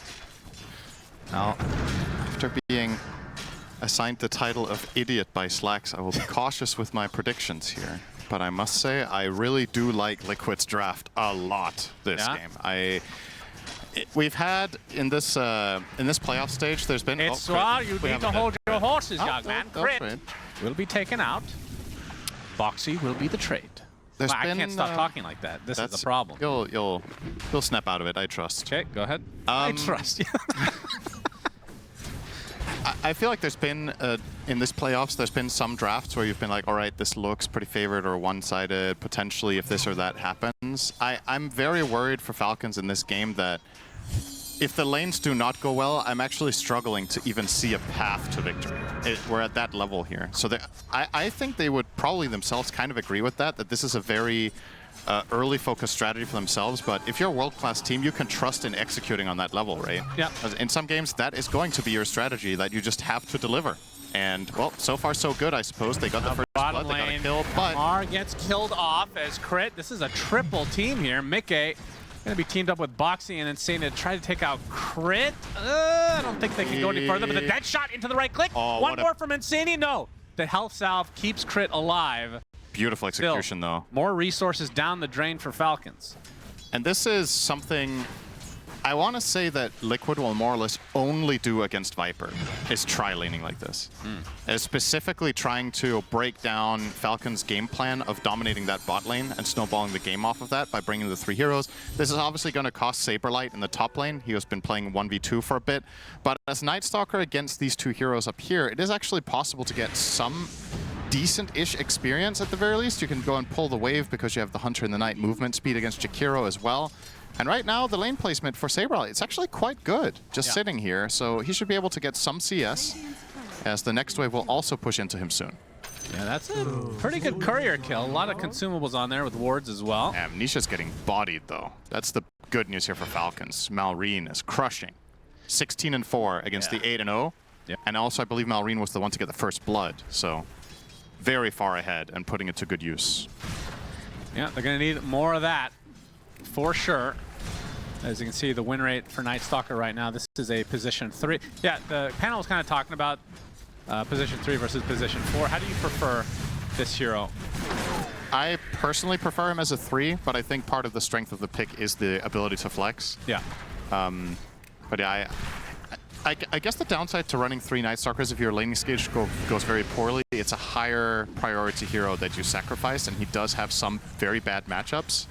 Now, after being assigned the title of idiot by Slacks, I will be cautious with my predictions here. But I must say, I really do like Liquid's draft a lot this game. We've had in this playoff stage, there's been... It's you need to hold your horses, young man. Crit will be taken out. Boxy will be the trade. Well, I can't stop talking like that. This is the problem. You'll snap out of it, I trust. Okay, go ahead. I trust you. I feel like there's been, in this playoffs, there's been some drafts where you've been like, all right, this looks pretty favored or one-sided, potentially if this or that happens. I'm very worried for Falcons in this game that if the lanes do not go well, I'm actually struggling to even see a path to victory. We're at that level here. So I think they would probably themselves kind of agree with that this is a very early focus strategy for themselves. But if you're a world-class team, you can trust in executing on that level, right? Yeah. In some games, that is going to be your strategy that you just have to deliver. And, well, so far so good, I suppose. They got the first blood, they got a kill, but... Mar gets killed off as Crit. This is a triple team here. Mickey going to be teamed up with Boxy and Insane to try to take out Crit. I don't think they can go any further, but the dead shot into the right click. Oh, One more from Insane. No. The health salve keeps Crit alive. Beautiful execution, though. More resources down the drain for Falcons. And this is something I want to say that Liquid will more or less only do against Viper, is tri-laning like this. Specifically trying to break down Falcon's game plan of dominating that bot lane and snowballing the game off of that by bringing the 3 heroes. This is obviously going to cost Saberlight in the top lane. He has been playing 1v2 for a bit. But as Night Stalker against these 2 heroes up here, it is actually possible to get some decent-ish experience at the very least. You can go and pull the wave because you have the Hunter in the Night movement speed against Jakiro as well. And right now, the lane placement for Saberlight, it's actually quite good, just sitting here. So he should be able to get some CS, as the next wave will also push into him soon. Yeah, that's a pretty good courier kill. A lot of consumables on there with wards as well. Nisha's getting bodied, though. That's the good news here for Falcons. Malrine is crushing. 16-4 against the 8-0. Yeah. And also, I believe Malrine was the one to get the first blood. So very far ahead and putting it to good use. Yeah, they're going to need more of that. For sure. As you can see, the win rate for Night Stalker right now, this is a position 3. Yeah, the panel was kind of talking about position 3 versus position 4. How do you prefer this hero? I personally prefer him as a 3, but I think part of the strength of the pick is the ability to flex. Yeah. But yeah, I guess the downside to running 3 Night Stalkers, if your laning stage goes very poorly, it's a higher priority hero that you sacrifice, and he does have some very bad matchups.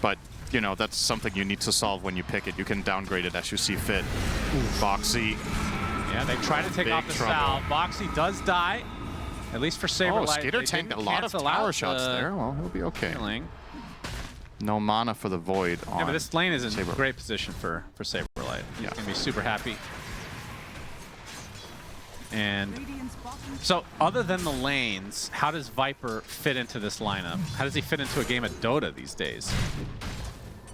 But you know, that's something you need to solve when you pick it. You can downgrade it as you see fit. Boxy. Yeah, they try to take off the salve. Boxy does die, at least for Saberlight. Oh, Skater tanked a lot of tower shots there. Well, he'll be okay. Healing. No mana for the Void on Yeah, but this lane is in great position for Saberlight. He's going to be super happy. And so, other than the lanes, how does Viper fit into this lineup? How does he fit into a game of Dota these days?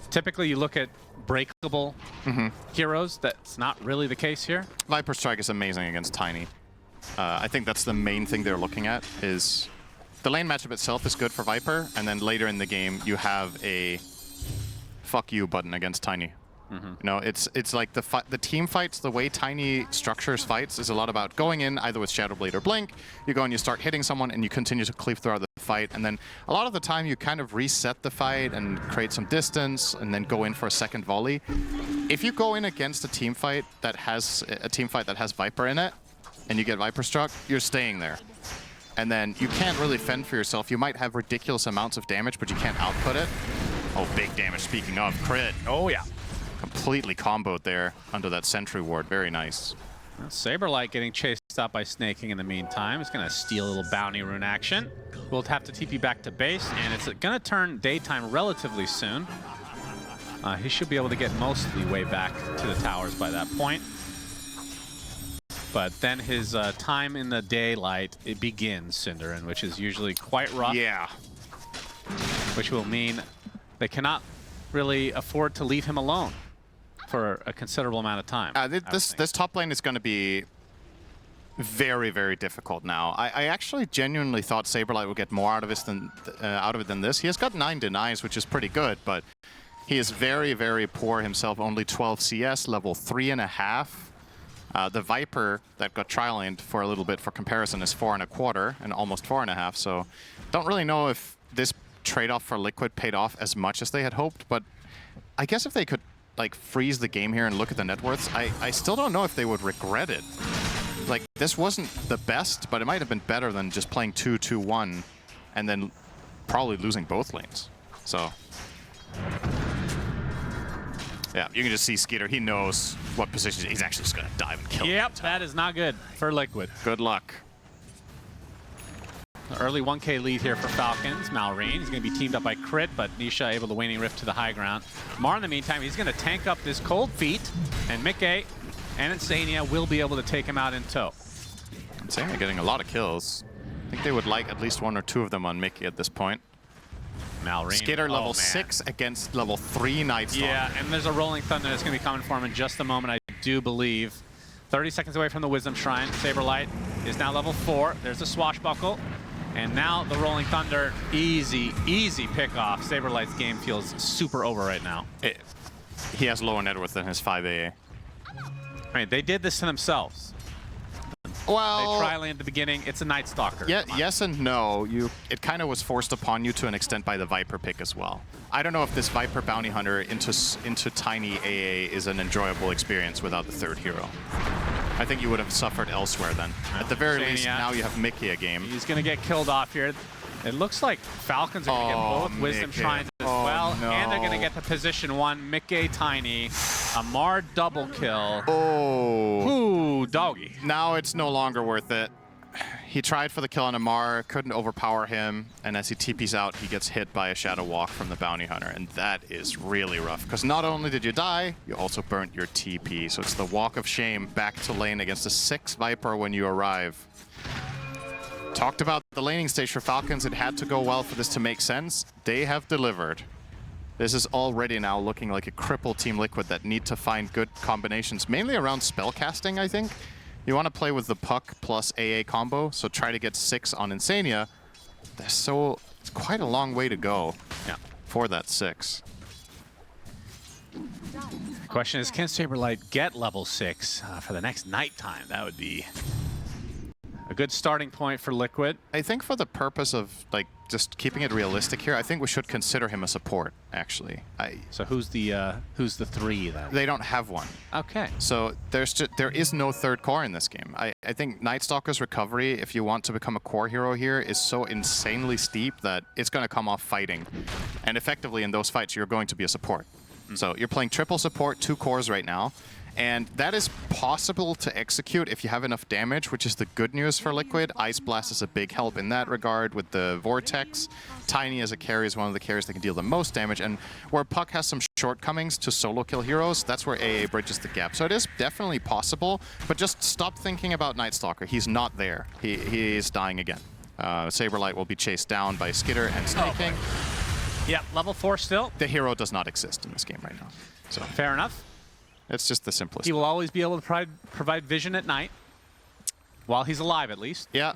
Typically, you look at breakable heroes. That's not really the case here. Viper Strike is amazing against Tiny. I think that's the main thing they're looking at, is the lane matchup itself is good for Viper, and then later in the game, you have a fuck you button against Tiny. You know, it's like the team fights, the way Tiny structures fights is a lot about going in either with Shadowblade or Blink. You go and you start hitting someone and you continue to cleave throughout the fight, and then a lot of the time you kind of reset the fight and create some distance and then go in for a second volley. If you go in against a team fight that has Viper in it and you get Viper struck, you're staying there. And then you can't really fend for yourself. You might have ridiculous amounts of damage, but you can't output it. Oh, big damage, speaking of. Crit. Oh, yeah. Completely comboed there under that sentry ward. Very nice. Well, Saberlight getting chased out by Snaking in the meantime. He's going to steal a little bounty rune action. We'll have to TP back to base, and it's going to turn daytime relatively soon. He should be able to get most of the way back to the towers by that point. But then his time in the daylight, it begins, Cinderin, which is usually quite rough. Yeah. Which will mean they cannot really afford to leave him alone for a considerable amount of time. This top lane is going to be very, very difficult now. I actually genuinely thought Saberlight would get more out of it than this. He has got 9 denies, which is pretty good, but he is very, very poor himself. Only 12 CS, level 3.5. The Viper that got tri-laned for a little bit for comparison is 4.25 and almost 4.5. So don't really know if this trade-off for Liquid paid off as much as they had hoped, but I guess if they could like freeze the game here and look at the net worths, I still don't know if they would regret it. Like, this wasn't the best, but it might have been better than just playing 2-2-1 and then probably losing both lanes. So Yeah, you can just see Skeeter. He knows what position he's actually just going to dive and kill. Yep, that is not good for Liquid. Good luck. Early 1K lead here for Falcons. Malrine, he's going to be teamed up by Crit, but Nisha able to waning rift to the high ground. Mar, in the meantime, he's going to tank up this cold feet, and Mickey and Insania will be able to take him out in tow. Insania getting a lot of kills. I think they would like at least 1 or 2 of them on Mickey at this point. Malrine. Skater level 6 against level 3 Nightstalker. Yeah, and there's a Rolling Thunder that's going to be coming for him in just a moment, I do believe. 30 seconds away from the Wisdom Shrine. Saberlight is now level 4. There's the Swashbuckle. And now the Rolling Thunder, easy pick off. Saberlight's game feels super over right now. He has lower net worth than his 5 AA. Right, they did this to themselves. Well, They tri-lane at the beginning. It's a Night Stalker. Yeah, yes and no. It kind of was forced upon you to an extent by the Viper pick as well. I don't know if this Viper Bounty Hunter into tiny AA is an enjoyable experience without the 3rd hero. I think you would have suffered elsewhere then. At the very least, now you have Mickey a game. He's going to get killed off here. It looks like Falcons are going to get both Wisdom Shrines as well. No. And they're going to get the position 1. Mickey Tiny. Amar double kill. Oh. Ooh, doggy. Now it's no longer worth it. He tried for the kill on Amar, couldn't overpower him, and as he TPs out, he gets hit by a Shadow Walk from the Bounty Hunter, and that is really rough, because not only did you die, you also burnt your TP, so it's the walk of shame back to lane against a 6 Viper when you arrive. Talked about the laning stage for Falcons. It had to go well for this to make sense. They have delivered. This is already now looking like a crippled Team Liquid that need to find good combinations, mainly around spellcasting, I think. You want to play with the Puck plus AA combo, so try to get 6 on Insania. It's quite a long way to go for that 6. The question is, can Saberlight get level 6 for the next nighttime? That would be a good starting point for Liquid. I think for the purpose of just keeping it realistic here, I think we should consider him a support, actually. So who's the 3 then? They don't have one. Okay. So there is no 3rd core in this game. I think Nightstalker's recovery, if you want to become a core hero here, is so insanely steep that it's going to come off fighting. And effectively in those fights, you're going to be a support. So you're playing triple support, 2 cores right now. And that is possible to execute if you have enough damage, which is the good news for Liquid. Ice Blast is a big help in that regard with the Vortex. Tiny as a carry is one of the carries that can deal the most damage. And where Puck has some shortcomings to solo kill heroes, that's where AA bridges the gap. So it is definitely possible, but just stop thinking about Nightstalker. He's not there. He is dying again. Saberlight will be chased down by Skitter and Snake King. Yep, level 4 still. The hero does not exist in this game right now. So Fair enough. it's just the simplest. He will always be able to provide vision at night. While he's alive, at least. Yeah,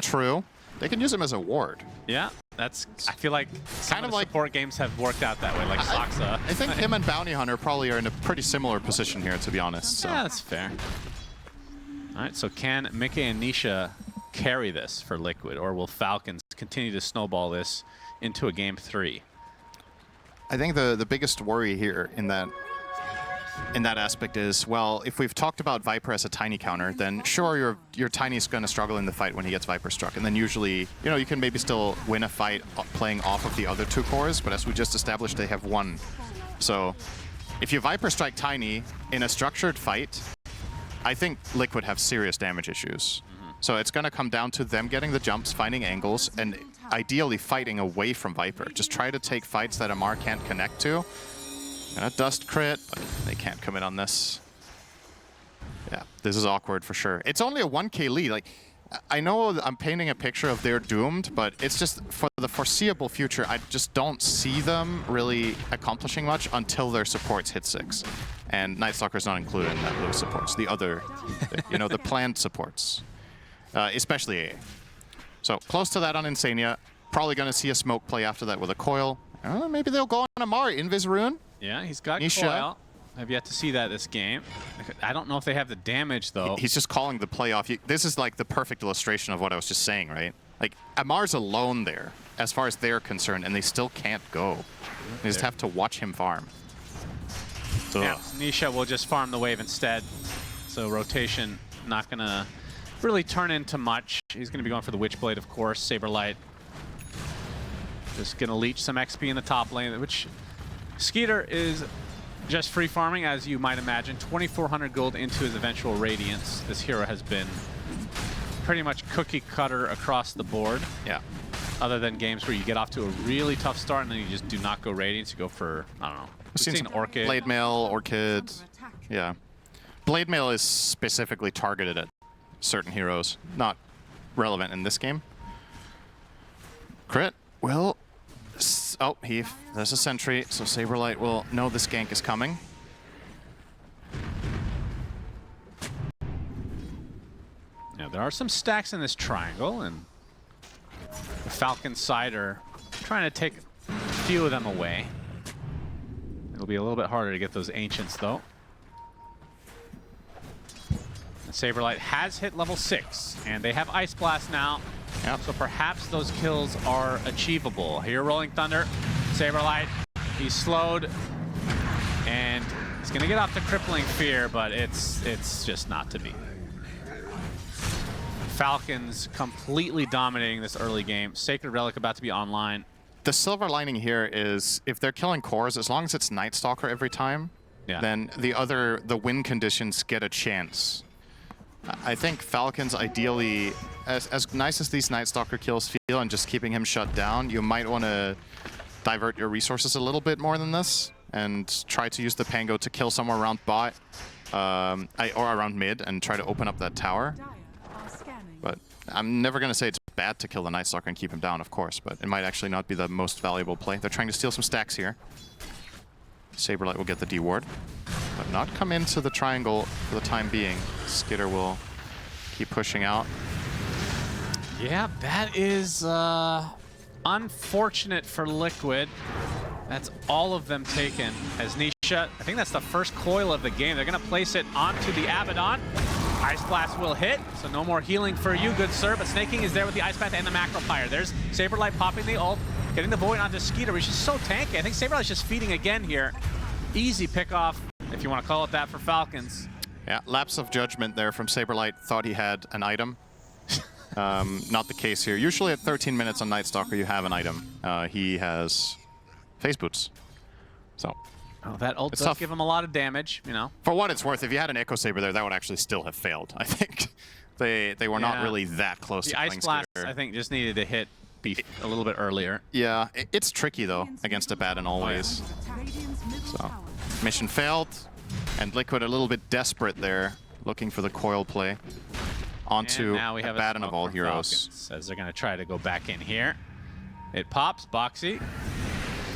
true. They can use him as a ward. Yeah, that's. I feel like some of the support games have worked out that way, like Soxa. I think him and Bounty Hunter probably are in a pretty similar position here, to be honest. So. Yeah, that's fair. All right, so can Mickey and Nisha carry this for Liquid, or will Falcons continue to snowball this into a game 3? I think the biggest worry here in that aspect is, well, if we've talked about Viper as a tiny counter, then sure, your tiny's going to struggle in the fight when he gets Viper struck, and then usually, you can maybe still win a fight playing off of the other 2 cores, but as we just established, they have 1. So if you Viper strike tiny in a structured fight, I think Liquid have serious damage issues. So it's going to come down to them getting the jumps, finding angles, and ideally fighting away from Viper. Just try to take fights that Amar can't connect to. And a dust crit, but they can't commit on this. Yeah, this is awkward for sure. It's only a 1K lead. I know I'm painting a picture of they're doomed, but it's just for the foreseeable future, I just don't see them really accomplishing much until their supports hit 6. And Nightstalker's not included in those supports. The other, the planned supports, especially AA. So close to that on Insania. Probably going to see a smoke play after that with a coil. Maybe they'll go on Amar, Invis Rune. Yeah, he's got Nisha. coil. I've yet to see that this game. I don't know if they have the damage, though. He's just calling the play off. This is like the perfect illustration of what I was just saying, right? Like, Amar's alone there, as far as they're concerned, and they still can't go. They just have to watch him farm. So, yeah, Nisha will just farm the wave instead. So rotation not going to really turn into much. He's going to be going for the Witchblade, of course. Saberlight just going to leech some XP in the top lane, which Skeeter is just free farming, as you might imagine. 2,400 gold into his eventual Radiance. This hero has been pretty much cookie cutter across the board. Yeah. Other than games where you get off to a really tough start and then you just do not go Radiance. You go for, I don't know. We've seen some Orchid. Blade Mail, Orchid. Yeah. Blade Mail is specifically targeted at certain heroes. Not relevant in this game. Crit will... Oh, there's a sentry, so Saberlight will know this gank is coming. Yeah, there are some stacks in this triangle, and the Falcon side are trying to take a few of them away. It'll be a little bit harder to get those Ancients, though. And Saberlight has hit level 6, and they have Ice Blast now. Yep. So perhaps those kills are achievable. Here, Rolling Thunder, Saberlight, he's slowed, and he's going to get off the Crippling Fear, but it's just not to be. Falcons completely dominating this early game. Sacred Relic about to be online. The silver lining here is if they're killing cores, as long as it's Night Stalker every time, then the win conditions get a chance. I think Falcons ideally, as nice as these Night Stalker kills feel and just keeping him shut down, you might want to divert your resources a little bit more than this and try to use the Pango to kill somewhere around bot or around mid and try to open up that tower. But I'm never going to say it's bad to kill the Night Stalker and keep him down, of course, but it might actually not be the most valuable play. They're trying to steal some stacks here. Saberlight will get the D-ward, but not come into the triangle for the time being. Skitter will keep pushing out. Yeah, that is unfortunate for Liquid. That's all of them taken as Nisha. I think that's the first coil of the game. They're going to place it onto the Abaddon. Ice Blast will hit, so no more healing for you, good sir. But Snaking is there with the Ice Path and the Macro Fire. There's Saberlight popping the ult, getting the Void onto Skeeter, which is so tanky. I think Saberlight's just feeding again here. Easy pick off, if you want to call it that, for Falcons. Yeah, lapse of judgment there from Saberlight. Thought he had an item. Not the case here. Usually at 13 minutes on Night Stalker, you have an item. He has Phase Boots. So. Oh, that ult does tough. give him a lot of damage, you know. For what it's worth, if you had an Echo Saber there, that would actually still have failed. I think they were not really that close to playing Ice Blast, Skitter. I think, just needed to hit a little bit earlier. Yeah, it's tricky though against Abaddon always. So mission failed, and Liquid a little bit desperate there, looking for the coil play onto Abaddon of all heroes. Says they're going to try to go back in here. It pops. Boxy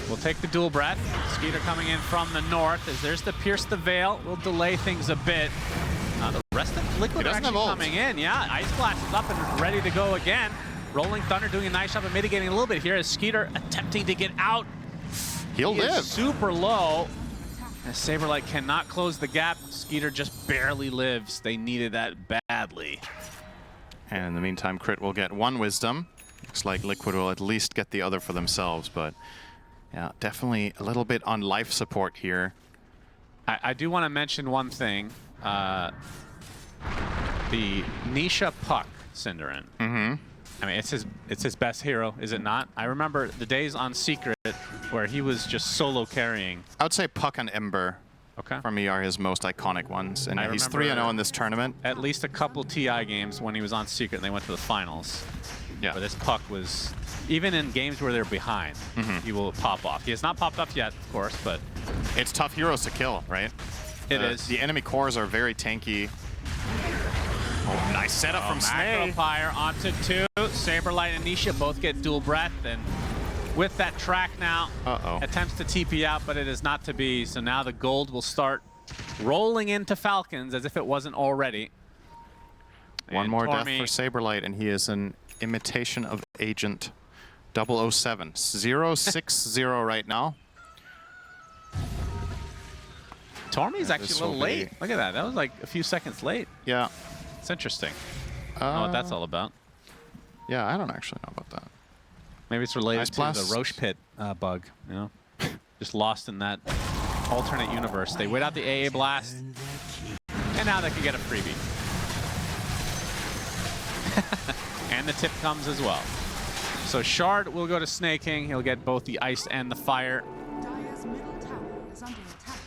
will take the dual breath. Skeeter coming in from the north as there's the Pierce the Veil. Will delay things a bit. The rest of Liquid are actually coming in. Yeah, Ice Blast is up and ready to go again. Rolling Thunder doing a nice job of mitigating a little bit here as Skeeter attempting to get out. He'll live. Super low. As Saberlight cannot close the gap. Skeeter just barely lives. They needed that badly. And in the meantime, Crit will get one Wisdom. Looks like Liquid will at least get the other for themselves, but yeah, definitely a little bit on life support here. I do want to mention one thing. The Nisha Puck Cinderin. I mean, it's his best hero, is it not? I remember the days on Secret where he was just solo carrying. I would say Puck and Ember for me are his most iconic ones. And he's 3-0 in this tournament. At least a couple TI games when he was on Secret and they went to the finals. Yeah. But this Puck was, even in games where they're behind, he will pop off. He has not popped off yet, of course, but... It's tough heroes to kill, right? It is. The enemy cores are very tanky. Oh, nice setup from Snake. Fire onto 2. Saberlight and Nisha both get dual breath, and with that track now, attempts to TP out, but it is not to be. So now the gold will start rolling into Falcons as if it wasn't already. One more death for Saberlight, and he is an imitation of Agent 007. 0-6-0 right now. Tormy's actually a little late. Look at that. That was like a few seconds late. Yeah. It's interesting. I don't know what that's all about. Yeah, I don't actually know about that. Maybe it's related to the Roche Pit bug, you know? Just lost in that alternate universe. They wait out the AA Blast, and now they can get a freebie. And the tip comes as well. So Shard will go to Snaking. He'll get both the ice and the fire. Dire's middle tower is under attack.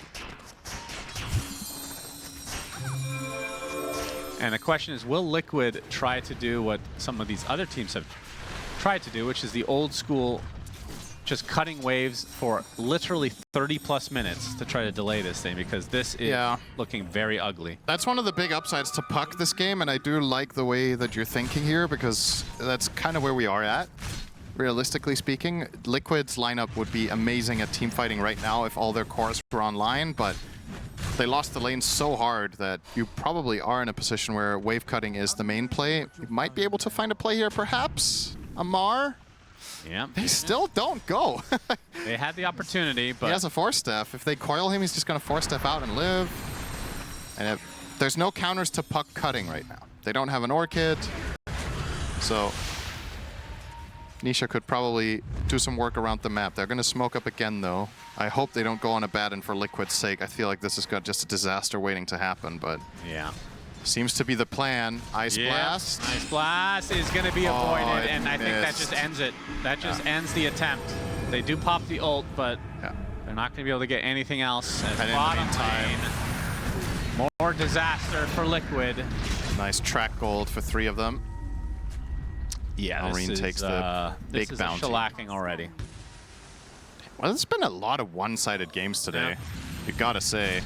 And the question is, will Liquid try to do what some of these other teams have tried to do, which is the old school, just cutting waves for literally 30+ minutes to try to delay this thing, because this is looking very ugly. That's one of the big upsides to Puck this game, and I do like the way that you're thinking here, because that's kind of where we are at. Realistically speaking, Liquid's lineup would be amazing at teamfighting right now if all their cores were online, but they lost the lane so hard that you probably are in a position where wave cutting is the main play. You might be able to find a play here, perhaps. Amar? Yeah. They still don't go. They had the opportunity, but... He has a force staff. If they coil him, he's just going to force staff out and live. And there's no counters to Puck cutting right now. They don't have an Orchid. So Nisha could probably do some work around the map. They're going to smoke up again, though. I hope they don't go on a Batten for Liquid's sake. I feel like this has got just a disaster waiting to happen, but... Yeah. Seems to be the plan. Ice Blast. Ice Blast is going to be avoided, and I think that missed. just ends it. That just ends the attempt. They do pop the ult, but they're not going to be able to get anything else. As And in the bottom meantime, lane, more disaster for Liquid. nice track gold for 3 of them. Yeah, Marine takes the big this bounty. is shellacking already. Well, there's been a lot of one-sided games today. You gotta say.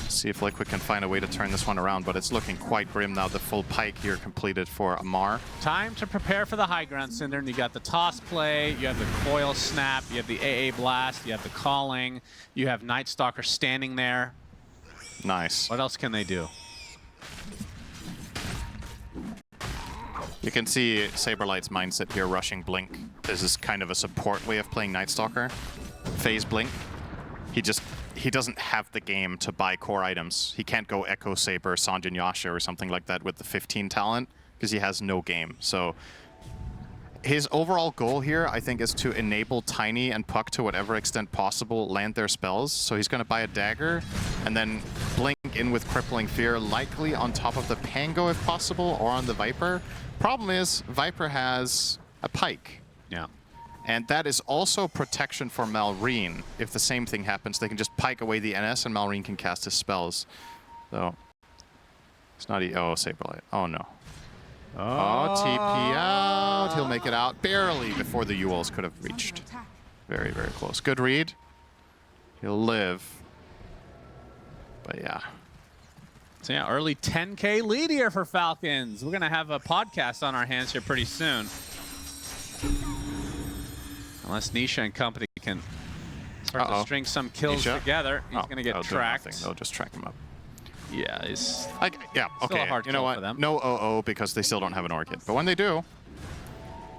See if Liquid can find a way to turn this one around, but it's looking quite grim now. The full pike here completed for Amar. Time to prepare for the high ground, Cinder. You got the toss play, you have the coil snap, you have the AA blast, you have the calling, you have Night Stalker standing there. Nice. What else can they do? You can see Saberlight's mindset here, rushing Blink. This is kind of a support way of playing Night Stalker. Phase Blink. He doesn't have the game to buy core items. He can't go Echo Saber, Sanjin Yasha or something like that with the 15 talent because he has no game. So his overall goal here, I think, is to enable Tiny and Puck to whatever extent possible land their spells. So he's going to buy a dagger and then blink in with Crippling Fear, likely on top of the Pango if possible, or on the Viper. Problem is, Viper has a Pike. Yeah. And that is also protection for Malrine. If the same thing happens, they can just pike away the NS and Malrine can cast his spells. So, it's not oh, Saberlight. Oh no. Oh, TP out. He'll make it out barely before the Ewells could have reached. Very, very close. Good read. He'll live. But yeah. So yeah, early 10K lead here for Falcons. We're going to have a podcast on our hands here pretty soon. Unless Nisha and company can start to string some kills together, he's going to get tracked. They'll just track him up. Yeah, it's yeah, okay. a hard you know kill what? for them. No OO because they still don't have an Orchid. But when they do,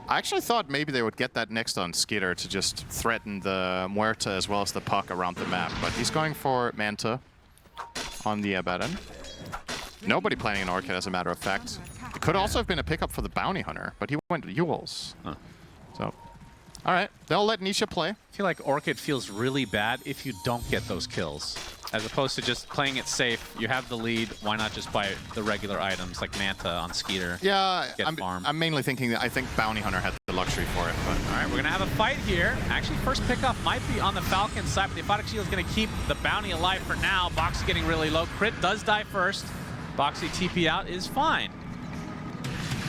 I actually thought maybe they would get that next on Skitter to just threaten the Muerta as well as the Puck around the map. But he's going for Manta on the Abaddon. Nobody planning an Orchid, as a matter of fact. It could also have been a pickup for the Bounty Hunter, but he went to Ewells. So, all right, they'll let Nisha play. I feel like Orchid feels really bad if you don't get those kills. As opposed to just playing it safe, you have the lead, why not just buy the regular items like Manta on Skeeter? Yeah, farm. I'm mainly thinking that I think Bounty Hunter had the luxury for it. But all right, we're going to have a fight here. Actually, first pickup might be on the Falcons side, but the Aphotic Shield is going to keep the Bounty alive for now. Boxy getting really low. Crit does die first. Boxy TP out is fine.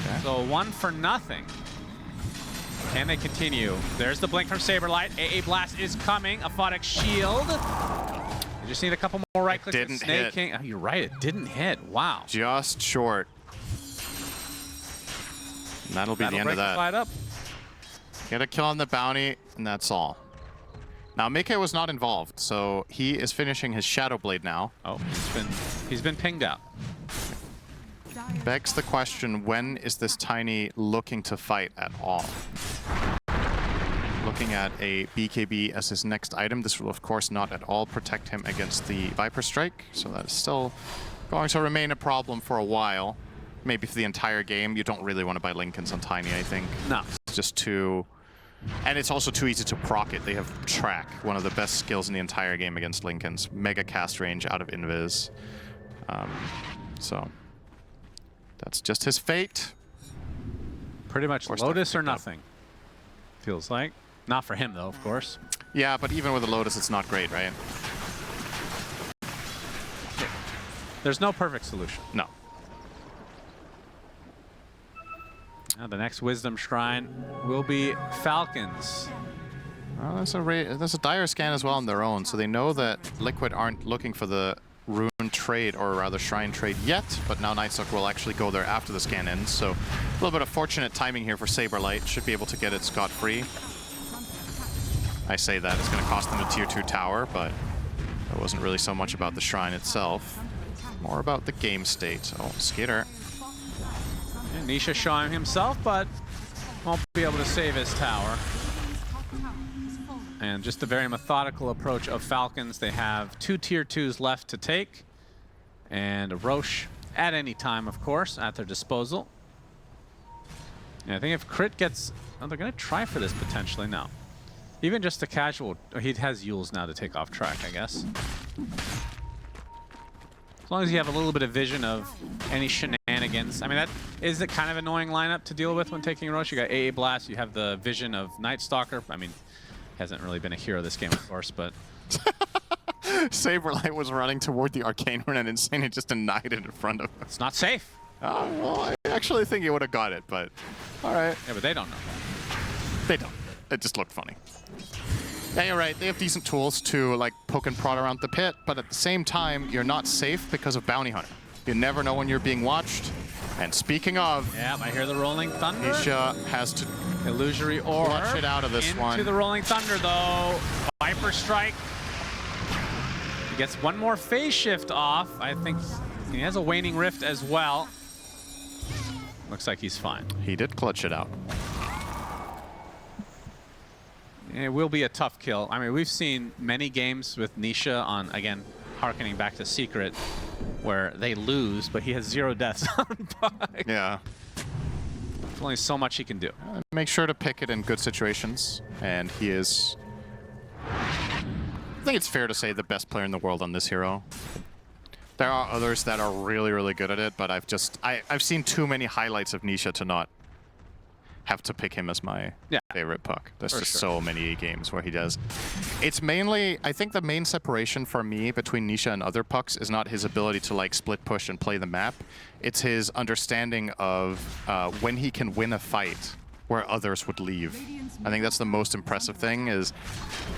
Okay. So 1-0. Can they continue? There's the blink from Saberlight. AA Blast is coming. Aphotic Shield. You just need a couple more right clicks. Didn't Snake hit. King. Oh, you're right, it didn't hit. Wow. Just short. And that'll be the end of that. Fight up. Get a kill on the Bounty, and that's all. Now, Mike was not involved, so he is finishing his Shadow Blade now. Oh, he's been pinged out. Begs the question, when is this Tiny looking to fight at all? Looking at a BKB as his next item. This will, of course, not at all protect him against the Viper Strike, so that is still going to remain a problem for a while. Maybe for the entire game. You don't really want to buy Lincolns on Tiny, I think. No. It's just too... And it's also too easy to proc it. They have Track, one of the best skills in the entire game against Lincolns. Mega cast range out of Invis. So... That's just his fate. Pretty much Lotus or nothing, feels like. Not for him, though, of course. Yeah, but even with the Lotus, it's not great, right? There's no perfect solution. No. Now the next Wisdom Shrine will be Falcons. Well, there's a dire scan as well on their own, so they know that Liquid aren't looking for the rune trade, or rather shrine trade yet, but now Nightstalker will actually go there after the scan ends, so a little bit of fortunate timing here for Saberlight. Should be able to get it scot-free. I say that it's going to cost them a tier 2 tower, but it wasn't really so much about the shrine itself. More about the game state. Oh, Skitter. And Nisha showing himself, but won't be able to save his tower. And just a very methodical approach of Falcons. They have 2 tier 2s left to take. And a Roche at any time, of course, at their disposal. And I think if Crit gets... Oh, they're going to try for this potentially now. Even just a casual... He has Yules now to take off track, I guess. As long as you have a little bit of vision of any shenanigans. I mean, that is a kind of annoying lineup to deal with when taking Roche. You got AA Blast, you have the vision of Nightstalker. I mean, hasn't really been a hero this game, of course, but... Saberlight was running toward the Arcane Rune and Insane just denied it in front of him. It's not safe. Oh, well, I actually think he would have got it, but all right. Yeah, but they don't know that. They don't. It just looked funny. Yeah, you're right. They have decent tools to like poke and prod around the pit, but at the same time, you're not safe because of Bounty Hunter. You never know when you're being watched. And speaking of... Yeah, I hear the Rolling Thunder. Nisha has to... Illusory Orb. Clutch it out of this one. Into the Rolling Thunder, though. Viper Strike. He gets one more phase shift off. I think he has a Waning Rift as well. Looks like he's fine. He did clutch it out. It will be a tough kill. I mean, we've seen many games with Nisha on, again, harkening back to Secret, where they lose, but he has 0 deaths on Puck. Yeah. There's only so much he can do. Make sure to pick it in good situations, and he is... I think it's fair to say the best player in the world on this hero. There are others that are really, really good at it, but I've seen too many highlights of Nisha to not have to pick him as my favorite puck. There's just so many games where he does. It's mainly, I think the main separation for me between Nisha and other pucks is not his ability to like split push and play the map. It's his understanding of when he can win a fight where others would leave. I think that's the most impressive thing is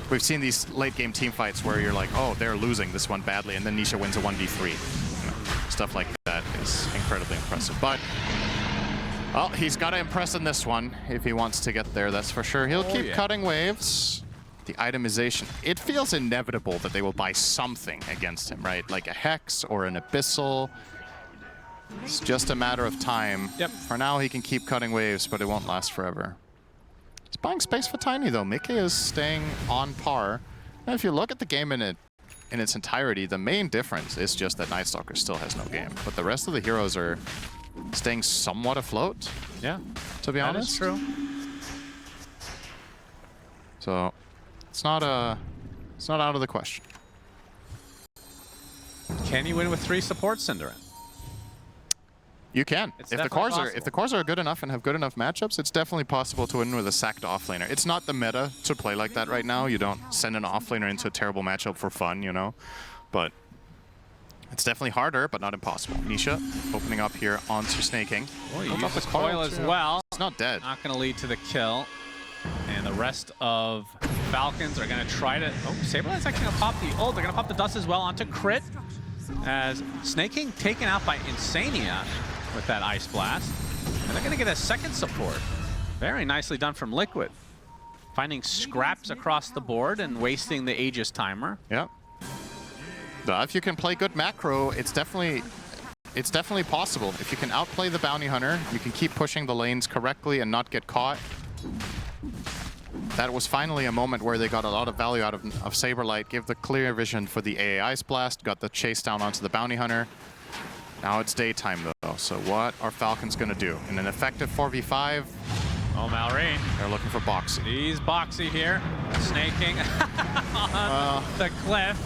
we've seen these late game team fights where you're like, oh, they're losing this one badly, and then Nisha wins a 1v3. You know, stuff like that is incredibly impressive. But well, he's got to impress in this one if he wants to get there, that's for sure. He'll keep cutting waves. The itemization, it feels inevitable that they will buy something against him, right? Like a Hex or an Abyssal. It's just a matter of time. Yep. For now, he can keep cutting waves, but it won't last forever. He's buying space for Tiny, though. Mickey is staying on par. And if you look at the game in its entirety, the main difference is just that Nightstalker still has no game. But the rest of the heroes are staying somewhat afloat. Yeah, to be honest. That is true. So it's not out of the question. Can you win with 3 supports, Cinderin? You can. It's If the cores are good enough and have good enough matchups, it's definitely possible to win with a sacked offlaner. It's not the meta to play like that right now. You don't send an offlaner into a terrible matchup for fun, you know. But it's definitely harder, but not impossible. Nisha opening up here onto Snaking. Well, you use the coil as well. It's not dead. Not going to lead to the kill. And the rest of Falcons are going to try to... Oh, Saberlight's actually going to pop the ult. They're going to pop the dust as well onto Crit. As Snaking taken out by Insania with that Ice Blast. And they're going to get a second support. Very nicely done from Liquid. Finding scraps across the board and wasting the Aegis timer. Yep. If you can play good macro, it's definitely possible. If you can outplay the Bounty Hunter, you can keep pushing the lanes correctly and not get caught. That was finally a moment where they got a lot of value out of Saberlight, gave the clear vision for the AA Ice Blast, got the chase down onto the Bounty Hunter. Now it's daytime though, so what are Falcons gonna do? In an effective 4v5, oh, Malrain. They're looking for Boxy. He's Boxy here, snaking on the cliff.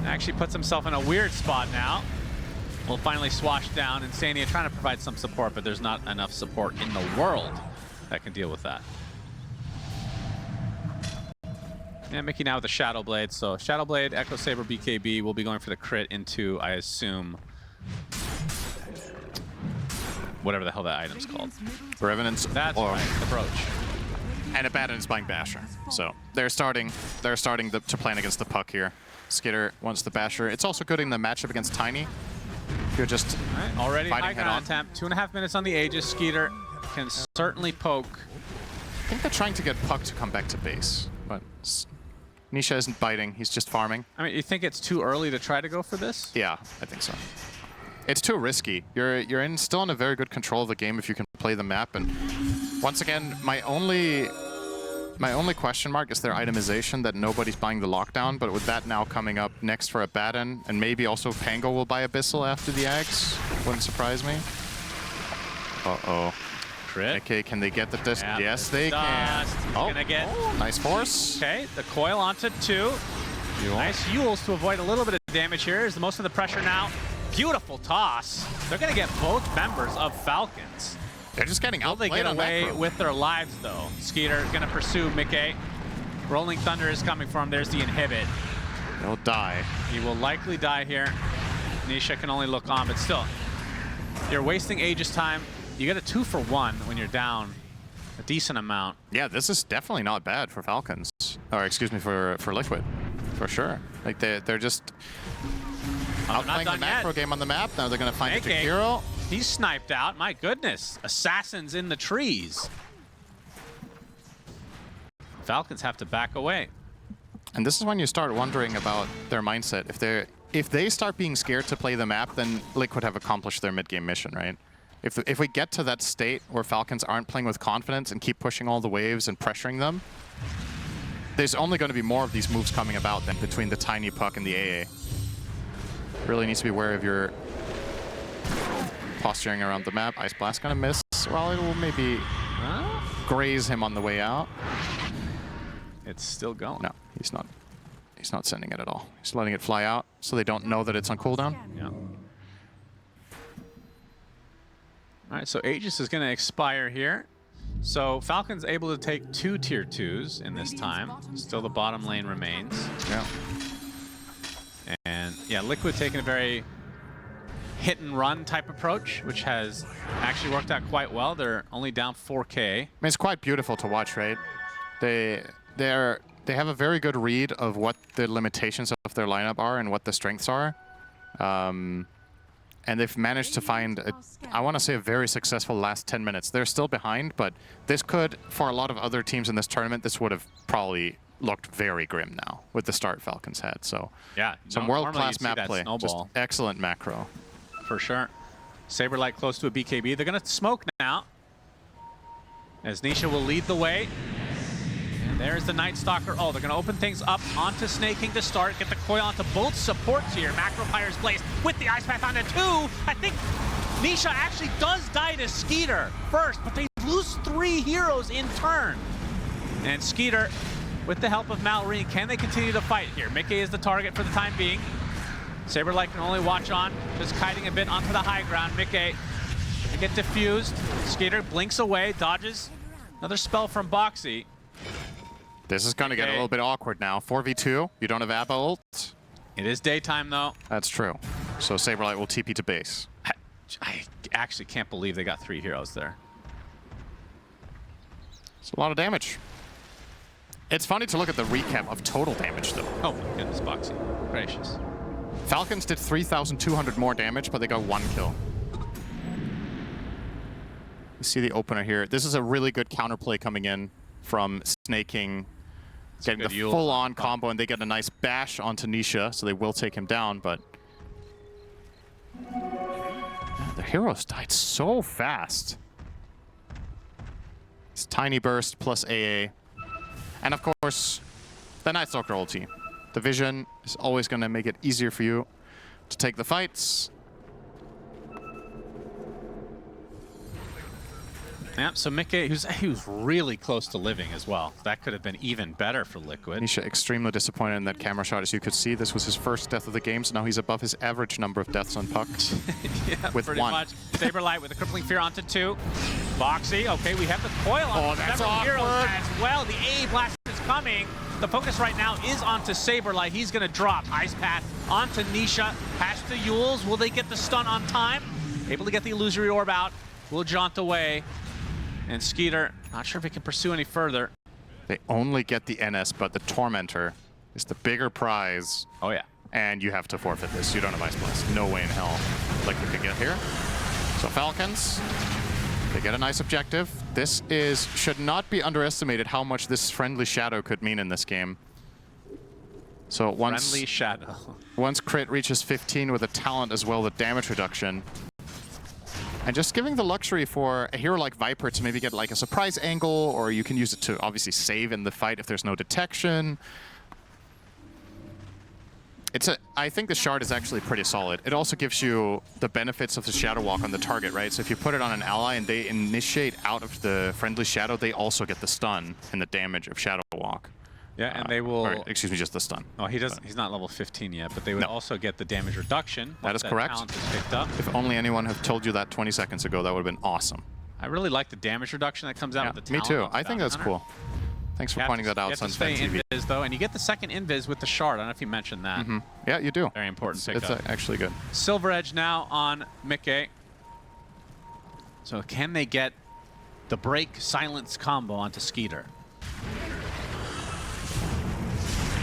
Actually puts himself in a weird spot now. Will finally swash down. Insania trying to provide some support, but there's not enough support in the world that can deal with that. And Mickey now with the Shadow Blade. So Shadow Blade, Echo Saber, BKB will be going for the crit into, I assume, whatever the hell that item's called. Revenant's That's right, the brooch. and Abaddon is buying Basher. So they're starting to plan against the puck here. Skitter wants the Basher. It's also good in the matchup against Tiny. You're just Right, already high fighting head ground on. attempt. 2.5 minutes on the Aegis. Skeeter can certainly poke. I think they're trying to get Puck to come back to base, but Nisha isn't biting. He's just farming. I mean, you think it's too early to try to go for this? Yeah, I think so. It's too risky. You're still in a very good control of the game if you can play the map. And once again, my only question mark is their itemization, that nobody's buying the lockdown. But with that now coming up next for Abaddon, and maybe also Pango will buy Abyssal after the Ags, wouldn't surprise me. Uh-oh. Crit. Okay, can they get the disc? Yeah, Yes, they can. He's Oh, gonna get. nice force. Okay, the coil onto 2. Nice Yules to avoid a little bit of damage here. Is most of the pressure now. Beautiful toss. They're gonna get both members of Falcons. They're just getting Will they outplayed get on away macro. with their lives though? Skeeter gonna pursue Mickey. Rolling Thunder is coming for him. There's the inhibit. They'll die. He will likely die here. Nisha can only look on, but still, you're wasting Aegis time. You get a 2-for-1 when you're down a decent amount. Yeah, this is definitely not bad for Falcons. Or excuse me, for Liquid. For sure. Like they're just outplaying the macro game on the map. Now they're gonna find a Mickey. Jakiro. He's sniped out. My goodness. Assassins in the trees. Falcons have to back away. And this is when you start wondering about their mindset. If they start being scared to play the map, then Liquid have accomplished their mid-game mission, right? If we get to that state where Falcons aren't playing with confidence and keep pushing all the waves and pressuring them, there's only going to be more of these moves coming about than between the Tiny Puck and the AA. Really needs to be wary of your posturing around the map. Ice Blast gonna miss. Well, it will maybe graze him on the way out. It's still going. No, he's not. He's not sending it at all. He's letting it fly out so they don't know that it's on cooldown. Yeah. All right, so Aegis is going to expire here. So Falcons able to take 2 tier 2s in this time. Still the bottom lane remains. Yeah. And yeah, Liquid taking a very hit and run type approach, which has actually worked out quite well. They're only down 4K. I mean, it's quite beautiful to watch, right? They have a very good read of what the limitations of their lineup are and what the strengths are. And they've managed to find, I want to say, a very successful last 10 minutes. They're still behind, but this could, for a lot of other teams in this tournament, this would have probably looked very grim now with the start Falcons had. So Yeah, some normally world-class you'd see map that play. Just snowball. excellent macro. For sure. Saberlight close to a BKB. They're going to smoke now. As Nisha will lead the way. And there's the Night Stalker. Oh, they're going to open things up onto Snake King to start. Get the coil onto both supports here. Macro Pyre's placed with the Ice Path onto 2. I think Nisha actually does die to Skeeter first, but they lose 3 heroes in turn. And Skeeter, with the help of Mallory, can they continue to fight here? Mickey is the target for the time being. Saberlight can only watch on, just kiting a bit onto the high ground. Mickey to get diffused. Skeeter blinks away, dodges. Another spell from Boxy. This is going to get a little bit awkward now. 4v2. You don't have ABBA ult. It is daytime, though. That's true. So Saberlight will TP to base. I actually can't believe they got 3 heroes there. It's a lot of damage. It's funny to look at the recap of total damage, though. Oh my goodness, Boxy. Gracious. Falcons did 3,200 more damage, but they got 1 kill. You see the opener here. This is a really good counterplay coming in from Snake King. Getting the full-on combo, and they get a nice bash onto Nisha, so they will take him down, but the heroes died so fast. It's Tiny Burst plus AA. And of course, the Night Stalker ulti. The vision is always going to make it easier for you to take the fights. Yeah, so Mickey, he was really close to living as well. That could have been even better for Liquid. Nisha extremely disappointed in that camera shot. As you could see, this was his first death of the game, so now he's above his average number of deaths on puck. Yeah, with pretty 1. much. Saberlight with a crippling fear onto 2. Boxy, okay, we have the coil on that's several heroes awkward. as well. The A blast is coming. The focus right now is onto Saberlight. He's going to drop. Ice Path onto Nisha. Pass to Yules. Will they get the stun on time? Able to get the illusory orb out. will jaunt away. And Skeeter, not sure if he can pursue any further. They only get the NS, but the Tormentor is the bigger prize. Oh, yeah. And you have to forfeit this. You don't have Ice Blast. No way in hell like we could get here. So Falcons, they get a nice objective. This should not be underestimated how much this friendly shadow could mean in this game. So once Friendly shadow. Once crit reaches 15 with a talent as well, the damage reduction. And just giving the luxury for a hero like Viper to maybe get like a surprise angle, or you can use it to obviously save in the fight if there's no detection. I think the shard is actually pretty solid. It also gives you the benefits of the Shadow Walk on the target, right? So if you put it on an ally and they initiate out of the friendly shadow, they also get the stun and the damage of Shadow Walk. Yeah, and they will... Or, excuse me, just the stun. Oh, he's not level 15 yet, but they would also get the damage reduction. That is correct. Talent is picked up. If only anyone had told you that 20 seconds ago, that would have been awesome. I really like the damage reduction that comes out with the talent. Me too. I think that's cool. Thanks for pointing that out, Sunspan TV. Invis, though, and you get the second invis with the shard. I don't know if you mentioned that. Yeah, you do. Very important pickup. It's actually good. Silver Edge now on Mickey. So can they get the break silence combo onto Skeeter?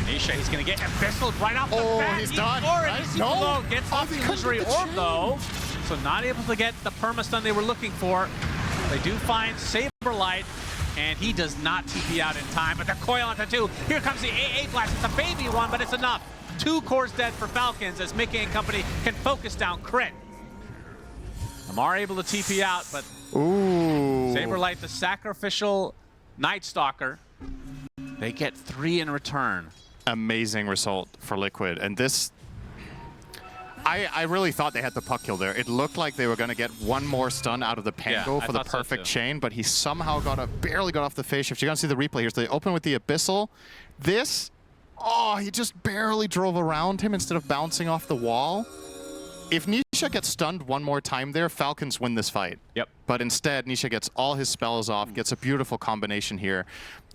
Nisha, he's going to get Abyssal right off the bat. He's done. Right? No. Gets off the illusory orb, though. So not able to get the perma-stun they were looking for. They do find Saberlight. And he does not TP out in time, but the coil onto 2. Here comes the AA blast. It's a baby one, but it's enough. 2 cores dead for Falcons as Mickey and company can focus down crit. Amar able to TP out, but Saberlight, the sacrificial Night Stalker, they get 3 in return. Amazing result for Liquid. And this... I really thought they had the puck kill there. It looked like they were going to get one more stun out of the Pango for the perfect chain, but he somehow barely got off the phase shift. You're going to see the replay here. So they open with the Abyssal. He just barely drove around him instead of bouncing off the wall. If Nisha gets stunned one more time there, Falcons win this fight. Yep. But instead, Nisha gets all his spells off, gets a beautiful combination here.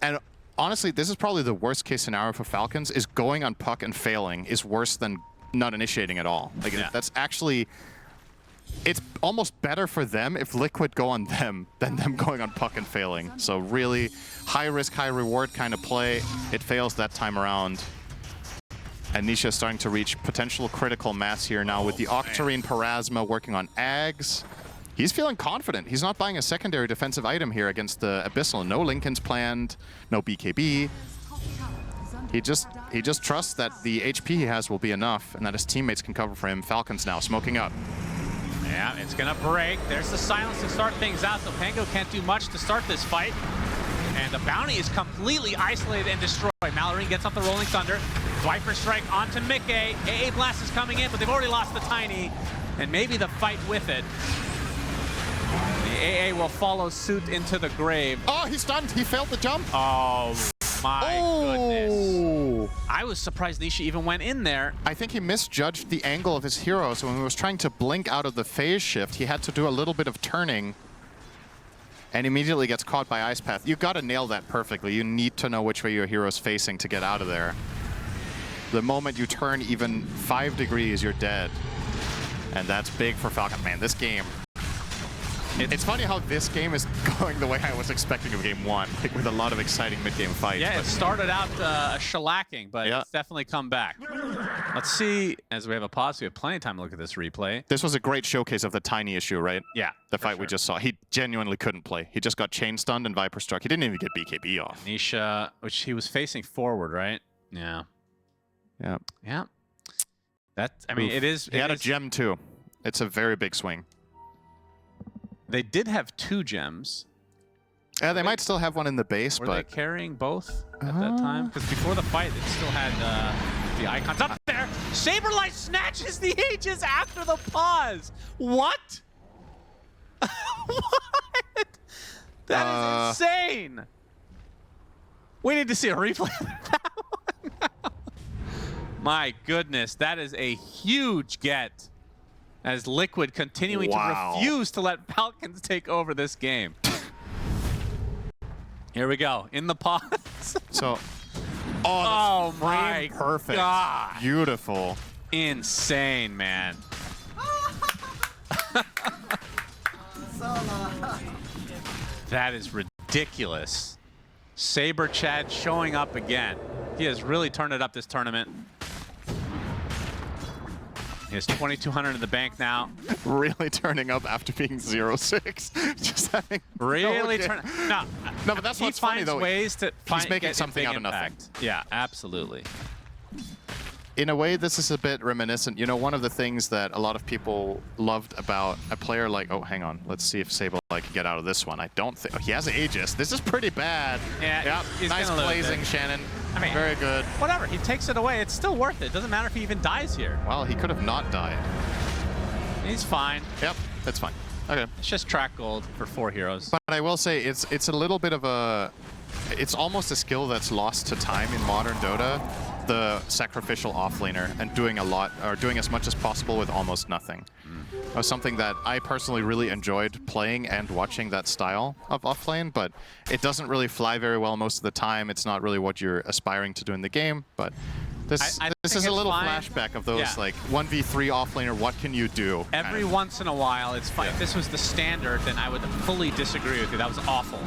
And honestly, this is probably the worst case scenario for Falcons, is going on puck and failing is worse than not initiating at all. Like that's actually, it's almost better for them if Liquid go on them than them going on puck and failing. So really high risk, high reward kind of play. It fails that time around. And Nisha is starting to reach potential critical mass here now with the Octarine Parasma working on Ags. He's feeling confident. He's not buying a secondary defensive item here against the Abyssal. No Lincolns planned, no BKB. He just trusts that the HP he has will be enough and that his teammates can cover for him. Falcons now smoking up. Yeah, it's gonna break. There's the silence to start things out, so Pango can't do much to start this fight. And the bounty is completely isolated and destroyed. Mallory gets off the Rolling Thunder. Viper Strike onto Mickey. AA Blast is coming in, but they've already lost the Tiny. And maybe the fight with it. The AA will follow suit into the grave. Oh, he's stunned. He failed the jump. Oh. My goodness. I was surprised Nisha even went in there. I think he misjudged the angle of his hero, so when he was trying to blink out of the phase shift, he had to do a little bit of turning and immediately gets caught by Ice Path. You gotta nail that perfectly. You need to know which way your hero's facing to get out of there. The moment you turn even 5 degrees, you're dead. And that's big for Falcon. Man, this game... It's funny how this game is going the way I was expecting of game 1, like with a lot of exciting mid-game fights. Yeah, it started out shellacking, but it's definitely come back. Let's see, as we have a pause, we have plenty of time to look at this replay. This was a great showcase of the Tiny issue, right? Yeah. The fight we just saw. He genuinely couldn't play. He just got chain stunned and Viper struck. He didn't even get BKB off. Nisha, which he was facing forward, right? Yeah. Yeah. Yeah. I mean, it is... He had a gem, too. It's a very big swing. They did have 2 gems. Yeah, they might still have one in the base, Were but... they carrying both at that time? Because before the fight, it still had the icons up there. Saberlight snatches the Aegis after the pause. What? What? That is insane. We need to see a replay of that one. My goodness, that is a huge get. As Liquid continuing to refuse to let Falcons take over this game. Here we go, in the pause. So, oh my perfect. God. Beautiful. Insane, man. That is ridiculous. Saber Chad showing up again. He has really turned it up this tournament. He has 2,200 in the bank now. Really turning up after being 0-6. Just having Really turn. No, but that's what's funny though. He finds ways to he's making get something big out of nothing. impact. Yeah, absolutely. In a way, this is a bit reminiscent. You know, one of the things that a lot of people loved about a player like, oh, hang on, let's see if Saber can get out of this one. I don't think, he has Aegis. This is pretty bad. Yeah, he's nice gonna lose blazing, it. Shannon. I mean, very good. Whatever, he takes it away. It's still worth it. Doesn't matter if he even dies here. Well, he could have not died. He's fine. Yep, that's fine. Okay. It's just track gold for 4 heroes. But I will say, it's a little bit of a, it's almost a skill that's lost to time in modern Dota. The sacrificial offlaner and doing a lot, or doing as much as possible with almost nothing. That was something that I personally really enjoyed playing and watching, that style of offlane, but it doesn't really fly very well most of the time. It's not really what you're aspiring to do in the game, but this is a little flashback of those like 1v3 offlaner, what can you do? Every once in a while, it's fine. If this was the standard, then I would fully disagree with you. That was awful.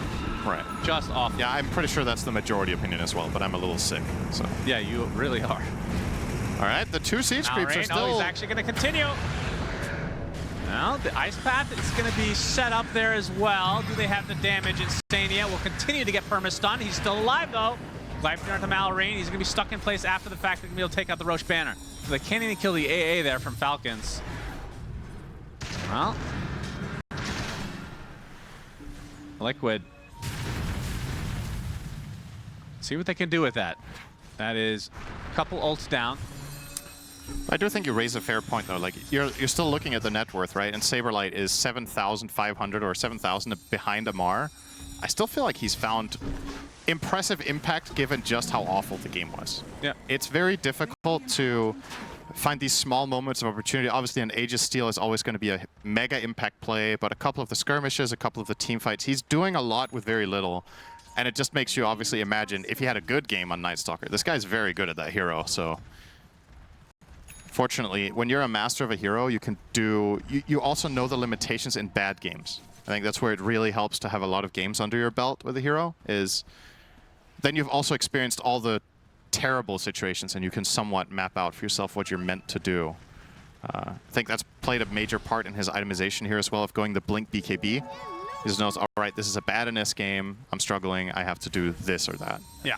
Right. Just awful. Yeah, I'm pretty sure that's the majority opinion as well, but I'm a little sick, so. Yeah, you really are. All right, the 2 siege creeps are still... No, he's actually going to continue. Well, the ice path is going to be set up there as well. Do they have the damage? Insania will continue to get perma-stun. He's still alive, though. Glyphner to Malorine. He's going to be stuck in place after the fact that he's going to be able to take out the Roche banner. So they can't even kill the AA there from Falcons. Well. Liquid. See what they can do with that. That is a couple ults down. I do think you raise a fair point, though. Like, you're still looking at the net worth, right? And Saberlight is 7,500 or 7,000 behind Amar. I still feel like he's found impressive impact given just how awful the game was. Yeah. It's very difficult to find these small moments of opportunity. Obviously, an Aegis steal is always going to be a mega impact play, but a couple of the skirmishes, a couple of the team fights, he's doing a lot with very little. And it just makes you obviously imagine if he had a good game on Night Stalker. This guy's very good at that hero, so... Fortunately, when you're a master of a hero, you can do... You also know the limitations in bad games. I think that's where it really helps to have a lot of games under your belt with a hero, is... Then you've also experienced all the terrible situations, and you can somewhat map out for yourself what you're meant to do. I think that's played a major part in his itemization here as well, of going the Blink BKB. He just knows, all right, this is a bad NS game, I'm struggling, I have to do this or that. Yeah.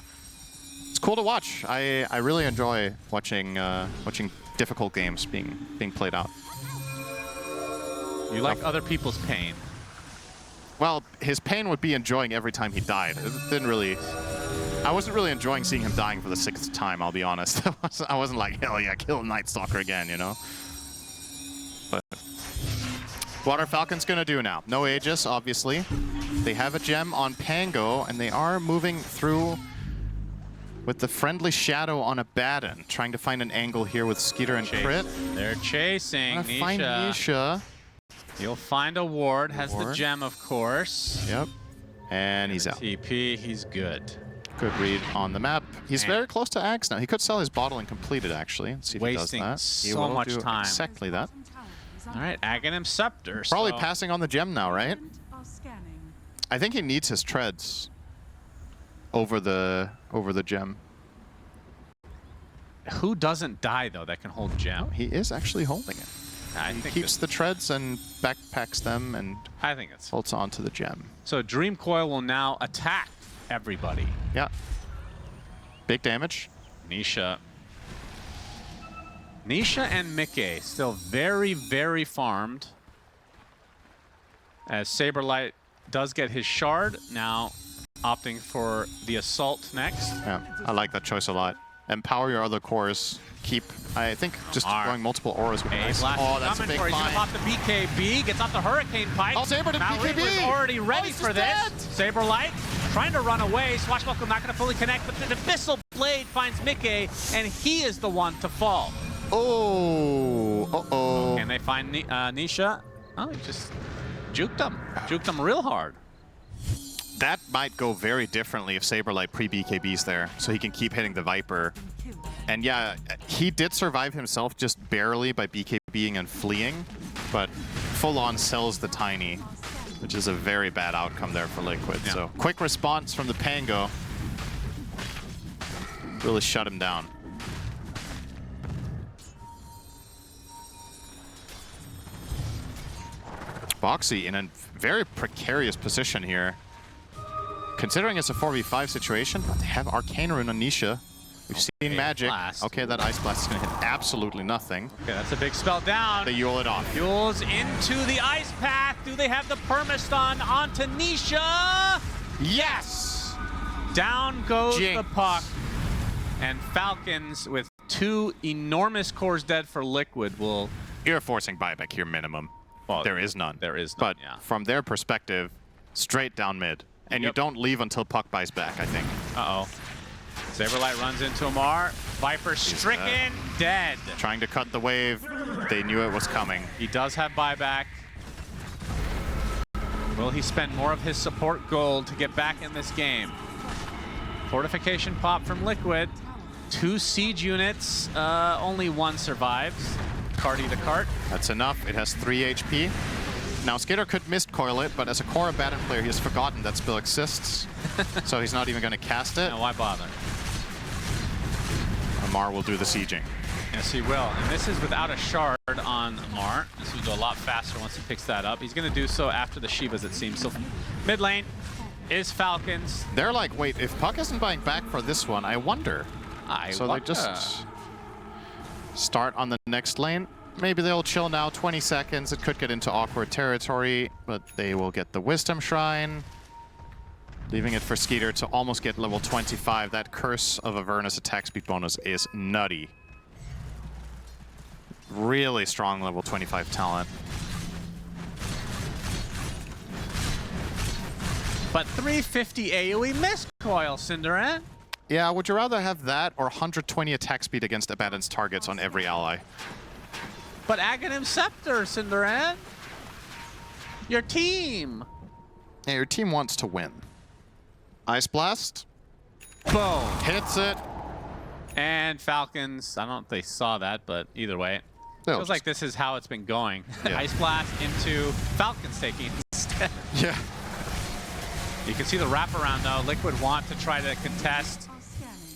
It's cool to watch. I really enjoy watching difficult games being played out. You like other people's pain. Well, his pain would be enjoying every time he died. It didn't really... I wasn't really enjoying seeing him dying for the 6th time, I'll be honest. I wasn't like, hell yeah, kill Night Stalker again, you know? But what are Falcons gonna do now? No Aegis, obviously. They have a gem on Pango, and they are moving through with the friendly shadow on a Batten, trying to find an angle here with Skeeter and Crit. They're chasing Nisha. Find Nisha. You'll find a ward, has the gem, of course. Yep. And he's out. TP, he's good. Good read on the map. He's very close to Axe now. He could sell his bottle and complete it, actually. Let's see if he does that. Wasting He so will much do time. Exactly that. All right, Aghanim Scepter. Probably so passing on the gem now, right? I think he needs his treads over the gem. Who doesn't die, though, that can hold gem? He is actually holding it. I He think keeps the treads and backpacks them and I think it's... holds on to the gem. So Dream Coil will now attack everybody. Yeah. Big damage. Nisha. Nisha and Mickey still very, very farmed. As Saberlight does get his shard, now opting for the assault next. Yeah, I like that choice a lot. Empower your other cores. Keep, I think, just throwing multiple auras would be nice. Oh, that's a big find. He's gonna pop the BKB, gets off the Hurricane Pipe. Oh, Saber to Mallory BKB! was already ready for this. Dead. Saberlight trying to run away. Swashbuckle not gonna fully connect, but the Abyssal Blade finds Mickey, and he is the one to fall. Oh, uh-oh. And they find Nisha. Oh, he just juked him. Juked him real hard. That might go very differently if Saberlight pre-BKBs there, so he can keep hitting the Viper. And yeah, he did survive himself just barely by BKBing and fleeing, but full-on sells the Tiny. which is a very bad outcome there for Liquid. Yeah. So quick response from the Pango really shut him down. Boxy in a very precarious position here. Considering it's a 4v5 situation, but they have Arcane Rune on Nisha. We've seen Magic. Blast. Okay, that Ice Blast is going to hit absolutely nothing. Okay, that's a big spell down. They Yule it off. Yules into the ice path. Do they have the permastun onto Nisha? Yes! Down goes Jinx. the puck. And Falcons, with 2 enormous cores dead for Liquid, will... You're forcing buyback here minimum. Well, there is none. There is none, But yeah. from their perspective, straight down mid. And you Yep. don't leave until puck buys back, I think. Uh-oh. Saberlight runs into Amar. Viper stricken, dead. Trying to cut the wave. They knew it was coming. He does have buyback. Will he spend more of his support gold to get back in this game? Fortification pop from Liquid. 2 siege units, only 1 survives. Carty to cart. That's enough. It has 3 HP. Now, Skitter could miscoil it, but as a core Abaddon player, he has forgotten that spell exists. So he's not even going to cast it. Now, why bother? Amar will do the sieging. Yes, he will. And this is without a shard on Amar. This will go a lot faster once he picks that up. He's going to do so after the Shivas, it seems. So mid lane is Falcons. They're like, wait, if puck isn't buying back for this one, I wonder. So they just start on the next lane. Maybe they'll chill now, 20 seconds. It could get into awkward territory, but they will get the Wisdom Shrine. Leaving it for Skeeter to almost get level 25. That Curse of Avernus attack speed bonus is nutty. Really strong level 25 talent. But 350 AoE miscoil, Cinderant. Yeah, would you rather have that or 120 attack speed against Abaddon's targets on every ally? But Aghanim Scepter, Cinderant. Your team. Yeah, your team wants to win. Ice Blast. Boom. Hits it. And Falcons, I don't know if they saw that, but either way. They'll Feels like this is how it's been going. Yeah. Ice Blast into Falcons taking instead. Yeah. You can see the wraparound though. Liquid want to try to contest.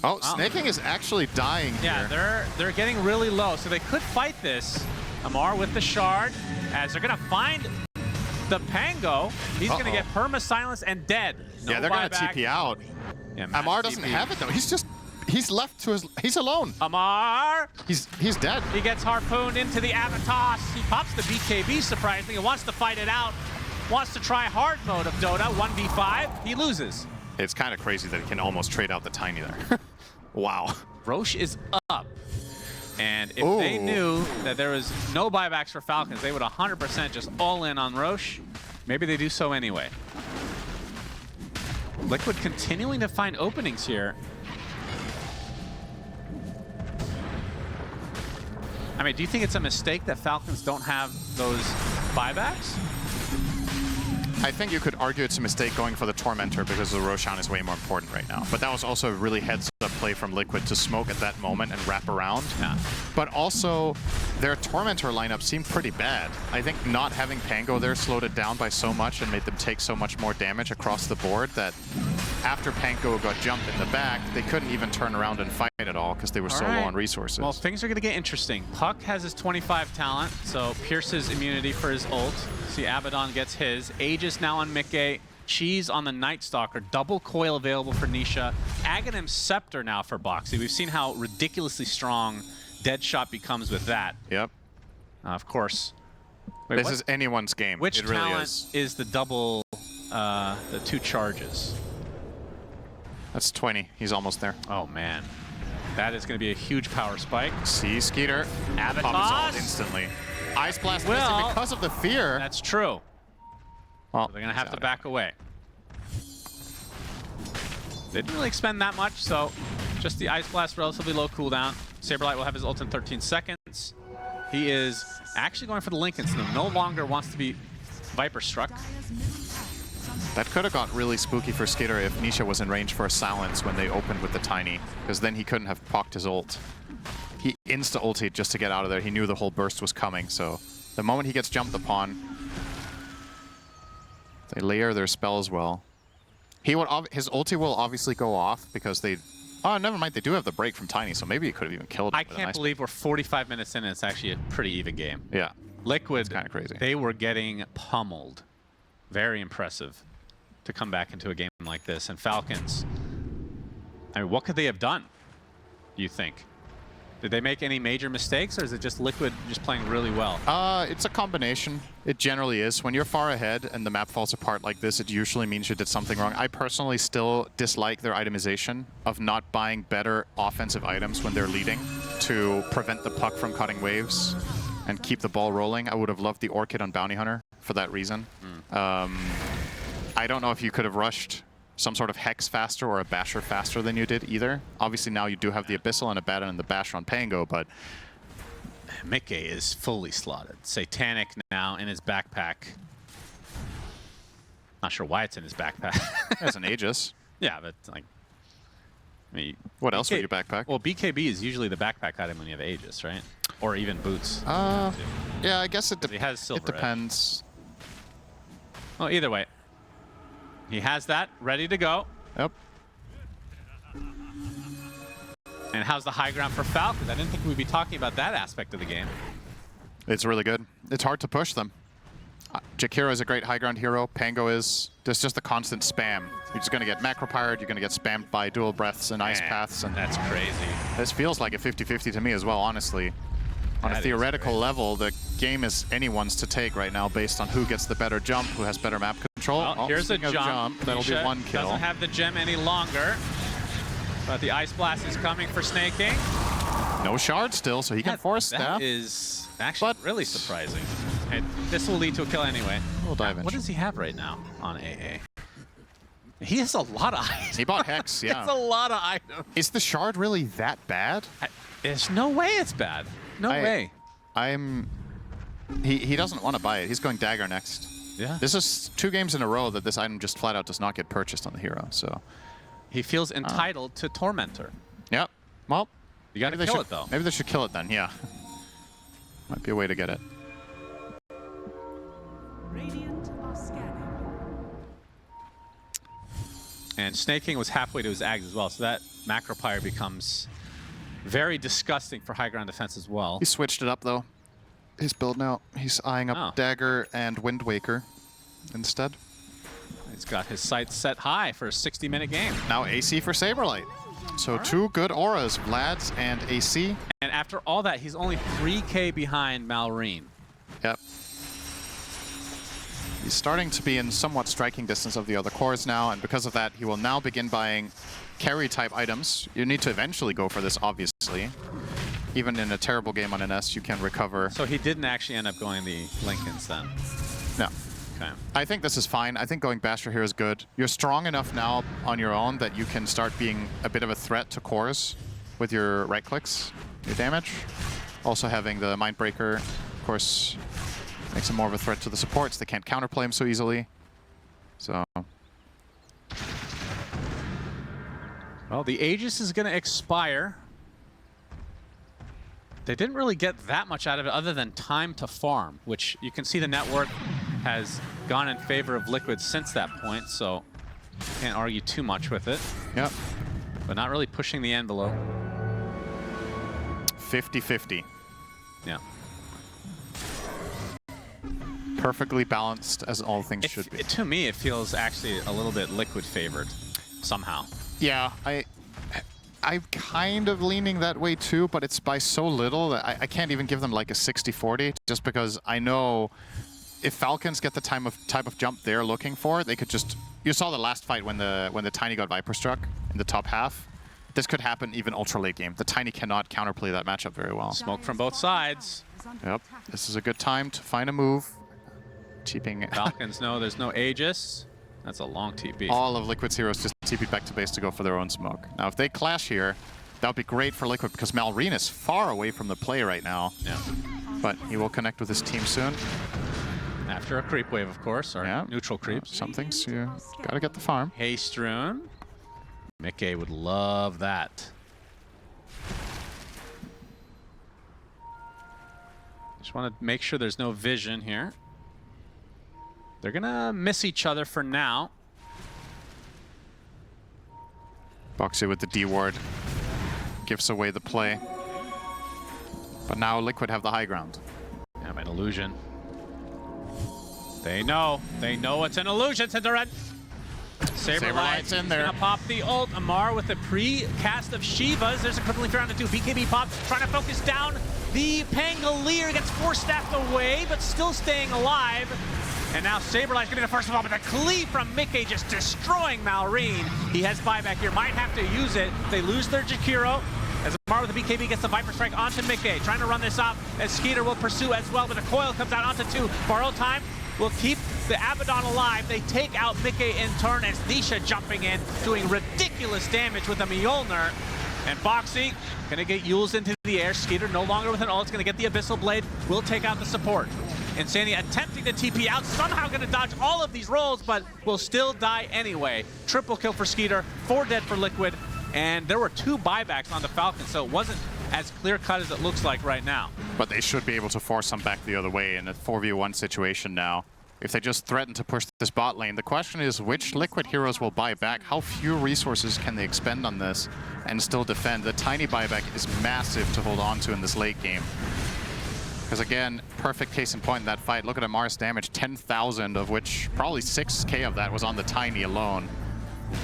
Oh, Snaking is actually dying Yeah, here. they're getting really low, so they could fight this. Amar with the shard, as they're gonna find the Pango. He's gonna get perma-silence and dead. No Yeah, they're gonna buyback. TP out. Yeah, Amar doesn't have it though. He's left to he's alone. Amar, He's dead. he gets harpooned into the Avatos. He pops the BKB surprisingly and wants to fight it out. Wants to try hard mode of Dota, 1v5. He loses. It's kind of crazy that he can almost trade out the Tiny there. Wow. Roche is up. And if they knew that there was no buybacks for Falcons, they would 100% just all in on Roche. Maybe they do so anyway. Liquid continuing to find openings here. I mean, do you think it's a mistake that Falcons don't have those buybacks? I think you could argue it's a mistake going for the Tormentor because the Roshan is way more important right now. But that was also a really heads-up play from Liquid to smoke at that moment and wrap around. Yeah. But also, their Tormentor lineup seemed pretty bad. I think not having Pango there slowed it down by so much and made them take so much more damage across the board that after Pango got jumped in the back, they couldn't even turn around and fight at all because they were so low on resources. Well, things are going to get interesting. Puck has his 25 talent, so pierces immunity for his ult. See, Abaddon gets his. Aegis now on Mickey. Cheese on the Night Stalker. Double coil available for Nisha. Aghanim Scepter now for Boxy. We've seen how ridiculously strong Deadshot becomes with that. Yep. Of course. Wait, This is anyone's game. which it really talent is the double, the 2 charges? That's 20. He's almost there. Oh, man. That is going to be a huge power spike. See, Skeeter. Abatos. Pop his ult instantly. Ice Blast missing because of the fear. That's true. Well, So they're going to have to back away. They didn't really expend that much, so just the Ice Blast, relatively low cooldown. Saberlight will have his ult in 13 seconds. He is actually going for the Lincoln, so no longer wants to be Viper struck. That could have got really spooky for Skeeter if Nisha was in range for a silence when they opened with the Tiny, because then he couldn't have procced his ult. He insta-ulted just to get out of there. He knew the whole burst was coming, so the moment he gets jumped upon, They layer their spell as well. His ulti will obviously go off because they... Oh, never mind. They do have the break from Tiny, so maybe he could have even killed him. I can't believe we're 45 minutes in and it's actually a pretty even game. Yeah. Liquid, kind of crazy. They were getting pummeled. Very impressive to come back into a game like this. And Falcons, I mean, what could they have done, do you think? Did they make any major mistakes, or is it just Liquid just playing really well? It's a combination. It generally is. When you're far ahead and the map falls apart like this, it usually means you did something wrong. I personally still dislike their itemization of not buying better offensive items when they're leading to prevent the puck from cutting waves and keep the ball rolling. I would have loved the Orchid on Bounty Hunter for that reason. I don't know if you could have rushed some sort of Hex faster or a Basher faster than you did either. Obviously now you do have the Abyssal and Abaddon and the Basher on Pango, but... Mickey is fully slotted. Satanic now in his backpack. Not sure why it's in his backpack. As an Aegis. Yeah, but like... I mean, what else would you backpack? Well, BKB is usually the backpack item when you have Aegis, right? Or even boots. Yeah, I guess it depends. Edge. Well, either way. He has that ready to go. Yep. And how's the high ground for Falcons? I didn't think we'd be talking about that aspect of the game. It's really good. It's hard to push them. Jakiro is a great high ground hero. Pango is. There's just a constant spam. You're just going to get macro-pyred. You're going to get spammed by dual breaths and ice paths. And that's crazy. This feels like a 50-50 to me as well, honestly. On a theoretical level, the game is anyone's to take right now based on who gets the better jump, who has better map control. Well, here's a jump. That'll be one kill. Doesn't have the gem any longer. But the Ice Blast is coming for Snaking. No shard still, so he can force staff. That is actually really surprising. And this will lead to a kill anyway. We'll dive in. What does he have right now on AA? He has a lot of items. He bought Hex, yeah. It's a lot of items. Is the shard really that bad? There's no way it's bad. No way. He doesn't want to buy it. He's going Dagger next. Yeah. This is 2 games in a row that this item just flat out does not get purchased on the hero, so... He feels entitled to Tormentor. Yep. Well, you gotta kill it, though. Maybe they should kill it then, yeah. Might be a way to get it. Radiant are scanning. And Snaking was halfway to his Ags as well, so that Macropyre becomes very disgusting for high ground defense as well. He switched it up, though. His build now. He's eyeing up Dagger and Wind Waker instead. He's got his sights set high for a 60-minute game. Now AC for Saberlight. So 2 good auras, Vlad's and AC. And after all that, he's only 3K behind Malrine. Yep. He's starting to be in somewhat striking distance of the other cores now, and because of that, he will now begin buying carry-type items. You need to eventually go for this, obviously. Even in a terrible game on NS, you can recover. So he didn't actually end up going the Lincolns then? No. Okay. I think this is fine. I think going Basher here is good. You're strong enough now on your own that you can start being a bit of a threat to cores with your right clicks, your damage. Also having the Mindbreaker, of course, makes him more of a threat to the supports. They can't counterplay him so easily. So... Well, the Aegis is going to expire. They didn't really get that much out of it other than time to farm, which you can see the network has gone in favor of Liquid since that point, so can't argue too much with it. Yep. But not really pushing the envelope. 50-50. Yeah. Perfectly balanced as all things should be. To me, it feels actually a little bit Liquid favored somehow. Yeah, I'm kind of leaning that way too, but it's by so little that I can't even give them like a 60-40, just because I know if Falcons get the type of jump they're looking for, they could just... You saw the last fight when the Tiny got Viper struck in the top half. This could happen even ultra late game. The Tiny cannot counterplay that matchup very well. Smoke from both sides. Yep. This is a good time to find a move. TPing. Falcons know there's no Aegis. That's a long TP. All of Liquid's heroes just TP back to base to go for their own smoke. Now, if they clash here, that would be great for Liquid because Malrine is far away from the play right now. Yeah. But he will connect with his team soon. After a creep wave, of course, or neutral creeps. Some things you gotta get the farm. Haste Rune. Mickey would love that. Just want to make sure there's no vision here. They're gonna miss each other for now. Boxy with the D ward gives away the play. But now Liquid have the high ground. Yeah, an illusion. They know it's an illusion, Cinderella. Saberlight's in there. Gonna pop the ult. Amar with a pre-cast of Shivas. There's a crippling throw on the 2. BKB pops, trying to focus down the Pangolier. Gets 4-staffed away, but still staying alive. And now Saberlight's gonna be the first of all, but the cleave from Mickey just destroying Malrine. He has buyback here, might have to use it. They lose their Jakiro. As Amar with the BKB gets the Viper Strike onto Mickey. Trying to run this off as Skeeter will pursue as well, but the coil comes out onto 2. Borrow time will keep the Abaddon alive. They take out Mickey in turn as Nisha jumping in, doing ridiculous damage with a Mjolnir. And Boxy gonna get Yules into the air. Skeeter no longer with an ult. It's gonna get the Abyssal Blade. Will take out the support. Insanity attempting to TP out. Somehow gonna dodge all of these rolls, but will still die anyway. Triple kill for Skeeter. 4 dead for Liquid. And there were 2 buybacks on the Falcons, so it wasn't as clear-cut as it looks like right now. But they should be able to force them back the other way in a 4v1 situation now. If they just threaten to push this bot lane, the question is which Liquid heroes will buy back? How few resources can they expend on this and still defend? The tiny buyback is massive to hold on to in this late game. Because again, perfect case in point in that fight. Look at Amar's damage, 10,000, of which probably 6k of that was on the tiny alone.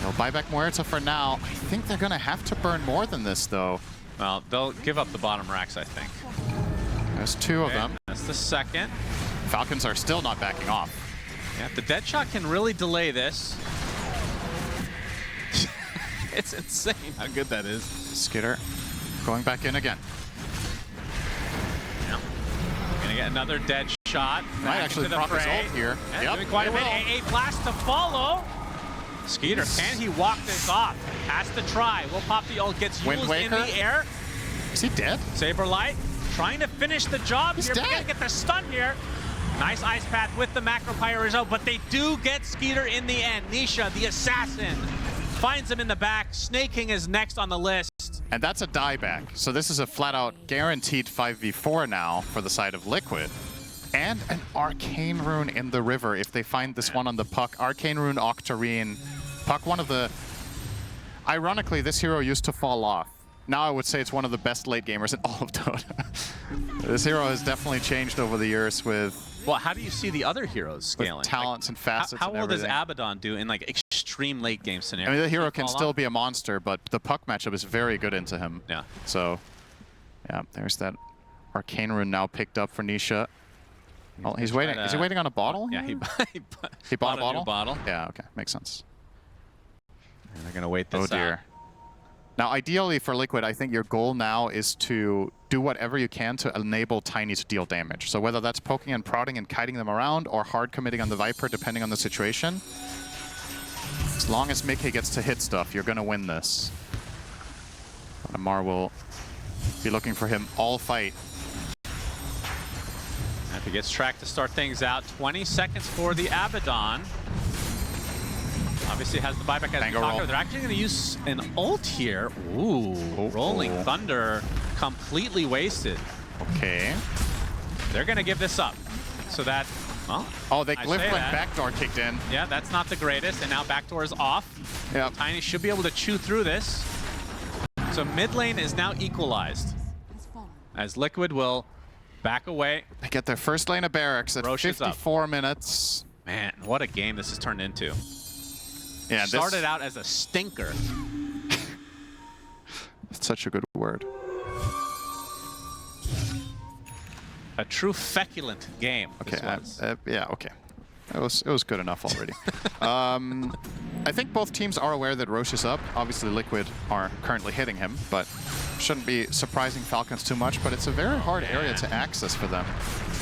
They'll buy back Muerta for now. I think they're going to have to burn more than this, though. Well, they'll give up the bottom racks, I think. There's 2 of them. That's the second. Falcons are still not backing off. Yeah, the Deadshot can really delay this. It's insane how good that is. Skitter going back in again. Yeah. Gonna get another Deadshot. Might actually proc his ult here. Yeah, doing quite a bit. A blast to follow. Skeeter, can he walk this off? Has to try. Will pop the ult, gets Yules in the air. Is he dead? Saberlight trying to finish the job here. We're gonna get the stun here. Nice ice path with the macro pyro, but they do get Skeeter in the end. Nisha, the assassin, finds him in the back. Snake King is next on the list. And that's a dieback. So this is a flat-out guaranteed 5v4 now for the side of Liquid. And an Arcane Rune in the river if they find this one on the Puck. Arcane Rune, Octarine. Puck, one of the... Ironically, this hero used to fall off. Now I would say it's one of the best late gamers in all of Dota. This hero has definitely changed over the years with... Well, how do you see the other heroes scaling? With talents and facets How and well everything. does Abaddon do in like extreme late game scenarios? I mean, the hero can still be a monster, but the Puck matchup is very good into him. Yeah. So, yeah, there's that Arcane Rune now picked up for Nisha. Oh, he's waiting. Is he waiting on a bottle? Yeah, here? he bought a new bottle? bottle. Yeah, okay. Makes sense. And they're going to wait this Oh, dear. out. Now, ideally for Liquid, I think your goal now is to do whatever you can to enable Tiny to deal damage. So whether that's poking and prodding and kiting them around or hard committing on the Viper, depending on the situation. As long as Mickey gets to hit stuff, you're going to win this. But Amar will be looking for him all fight. If he gets tracked to start things out, 20 seconds for the Abaddon. Obviously has the buyback as we talked about. They're actually going to use an ult here. Ooh, Rolling Thunder completely wasted. Okay. They're going to give this up. So that, well, oh, they glyphed when backdoor kicked in. Yeah, that's not the greatest. And now backdoor is off. Yep. Tiny should be able to chew through this. So mid lane is now equalized. As Liquid will back away. They get their first lane of barracks at 54 minutes. Man, what a game this has turned into. Yeah, started out as a stinker. It's such a good word. A true feculent game. Okay, yeah, okay. It was good enough already. I think both teams are aware that Roche is up. Obviously, Liquid are currently hitting him, but shouldn't be surprising Falcons too much. But it's a very hard area to access for them.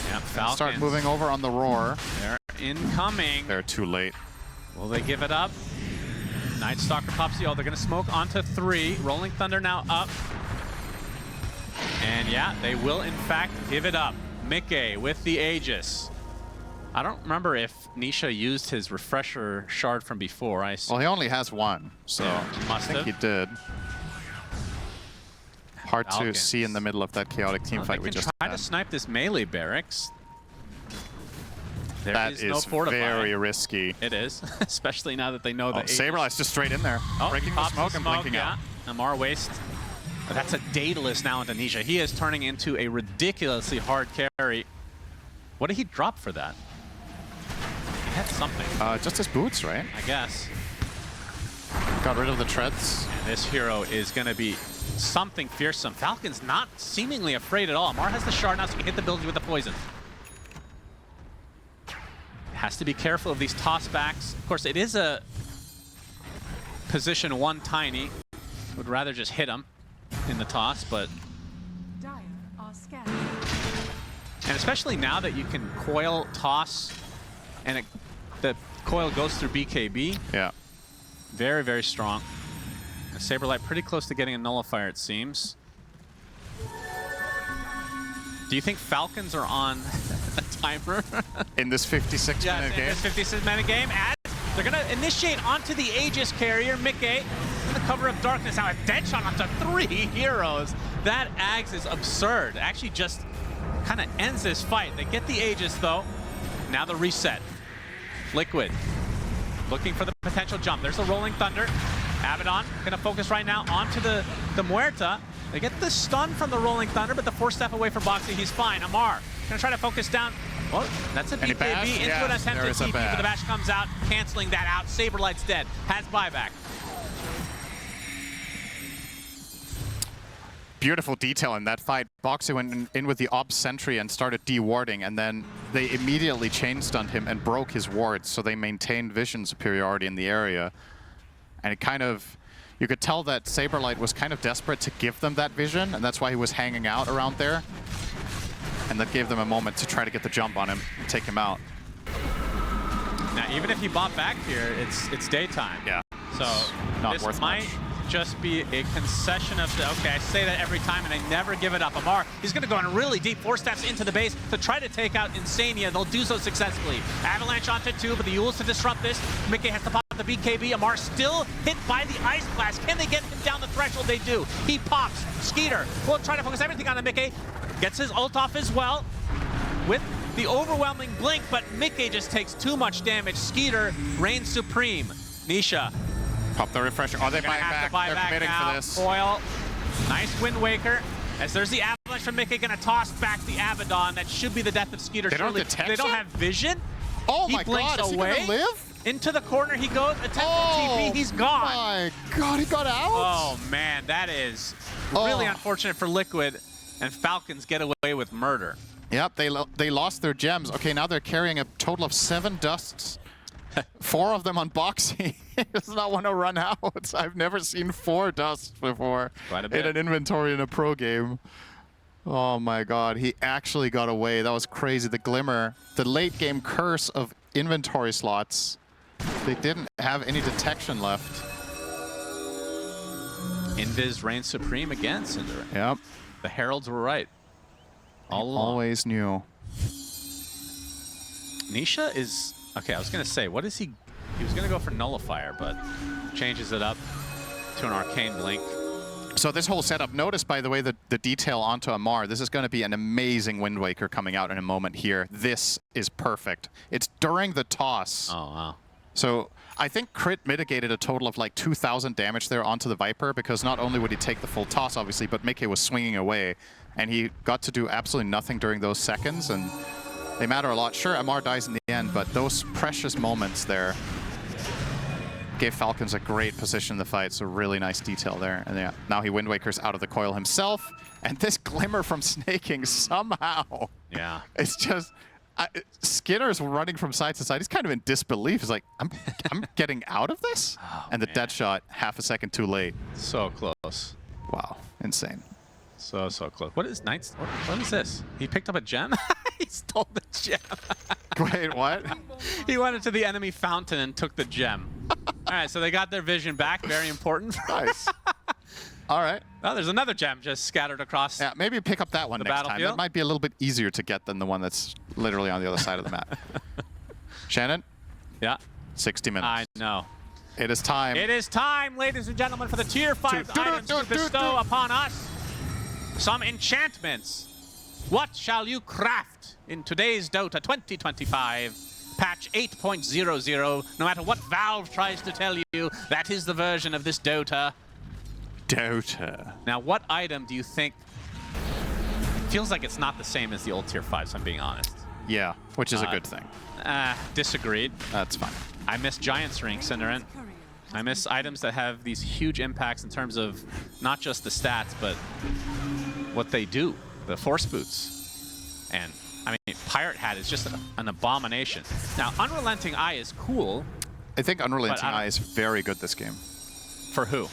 Yeah, Falcons start moving over on the Roar. They're incoming. They're too late. Will they give it up? Night Stalker pops the ult. They're going to smoke onto 3. Rolling Thunder now up. And yeah, they will in fact give it up. Mickey with the Aegis. I don't remember if Nisha used his refresher shard from before. Well, he only has one, so I think he did. Hard to see in the middle of that chaotic team fight we just had. Try to snipe this melee barracks. There That is no is fortifying. very risky. It is, especially now that they know that Saberlight's just straight in there, breaking the smoke and blinking out. Amar waste. That's a Daedalus now into Nisha. He is turning into a ridiculously hard carry. What did he drop for that? He had something. Just his boots, right? I guess. Got rid of the treads. And this hero is going to be something fearsome. Falcon's not seemingly afraid at all. Amar has the shard now, so he can hit the ability with the poison. Has to be careful of these tossbacks. Of course, it is a position 1 tiny. Would rather just hit him in the toss, but... Dire are scanning. And especially now that you can coil, toss, and the coil goes through BKB. Yeah. Very, very strong. And Saberlight pretty close to getting a nullifier, it seems. Do you think Falcons are on a timer? In this 56-minute Yes, game? in this 56-minute game, as they're going to initiate onto the Aegis carrier, Mickey, in the cover of darkness. Now a dead shot onto 3 heroes. That Ags is absurd. Actually just kind of ends this fight. They get the Aegis, though. Now the reset. Liquid looking for the potential jump. There's the Rolling Thunder. Abaddon going to focus right now onto the Muerta. They get the stun from the Rolling Thunder, but the 4-step away from Boxy, he's fine. Amar going to try to focus down. Well, that's a BKB into an attempted TP, but the bash comes out, canceling that out. Saberlight's dead. Has buyback. Beautiful detail in that fight. Boxy went in with the Ob Sentry and started de-warding, and then they immediately chain stunned him and broke his wards, so they maintained vision superiority in the area. And it kind of, you could tell that Saberlight was kind of desperate to give them that vision, and that's why he was hanging out around there. And that gave them a moment to try to get the jump on him and take him out. Now, even if he bought back here, it's daytime. Yeah. So Not this worth might much. just be a concession of the, okay, I say that every time and I never give it up. Amar, he's going to go on really deep, 4 steps into the base to try to take out Insania. They'll do so successfully. Avalanche onto 2, but the AVULUS to disrupt this. Mickey has to pop the BKB. Amar still hit by the Ice Blast. Can they get him down the threshold? They do. He pops. Skeeter will try to focus everything on the Mickey. Gets his ult off as well with the overwhelming blink, but Mickey just takes too much damage. Skeeter reigns supreme. Nisha. Pop the refresher. Oh, they're buying back. They're committing now. for this. Foil. Nice Wind Waker. As there's the Avalanche from Mickey, gonna toss back the Abaddon. That should be the death of Skeeter. They don't Surely. have detection? They don't have vision. Oh He my blinks god, is away. he gonna live? Into the corner he goes. Attempted TP, he's gone. Oh my god, he got out? Oh man, that is really unfortunate for Liquid, and Falcons get away with murder. Yep, they lost their gems. Okay, now they're carrying a total of 7 dusts. 4 of them on Boxy. He does not want to run out. I've never seen 4 dusts before in an inventory in a pro game. Oh my god, he actually got away. That was crazy. The Glimmer, the late game curse of inventory slots. They didn't have any detection left. Invis reigns supreme again, Cinder. Yep. The Heralds were right. All along. Always knew. Nisha is... Okay, I was going to say, what is he... He was going to go for Nullifier, but changes it up to an Arcane Blink. So this whole setup, notice, by the way, the detail onto Amar. This is going to be an amazing Wind Waker coming out in a moment here. This is perfect. It's during the toss. Oh, wow. So I think Crit mitigated a total of like 2,000 damage there onto the Viper, because not only would he take the full toss, obviously, but Mickey was swinging away. And he got to do absolutely nothing during those seconds, and they matter a lot. Sure, Amar dies in the end, but those precious moments there gave Falcons a great position in the fight, so really nice detail there. And yeah, now he Wind Wakers out of the coil himself, and this Glimmer from Snaking somehow. Yeah. It's just... Skinner's running from side to side. He's kind of in disbelief. He's like, I'm getting out of this? Oh, and the man. dead shot, half a second too late. So close. Wow, insane. So close. What is Knights? What is this? He picked up a gem? He stole the gem. Wait, what? He went into the enemy fountain and took the gem. All right, so they got their vision back. Very important. Nice. All right. Oh, there's another gem just scattered across. Yeah, maybe pick up that one The next time. battlefield? That might be a little bit easier to get than the one that's literally on the other side of the map. Shannon, Yeah, 60 minutes. I know. It is time. It is time, ladies and gentlemen, for the Tier 5 items to bestow upon us some enchantments. What shall you craft in today's Dota 2025? Patch 8.00. No matter what Valve tries to tell you, that is the version of this Dota. Dota. Now, what item do you think feels like it's not the same as the old tier 5s, if I'm being honest? Yeah, which is a good thing. Disagreed. That's fine. I miss Giant's Ring, Cinderin. I miss items that have these huge impacts in terms of not just the stats, but what they do. The Force Boots. And, I mean, Pirate Hat is just an abomination. Now, Unrelenting Eye is cool. I think Unrelenting Eye is very good this game. For who?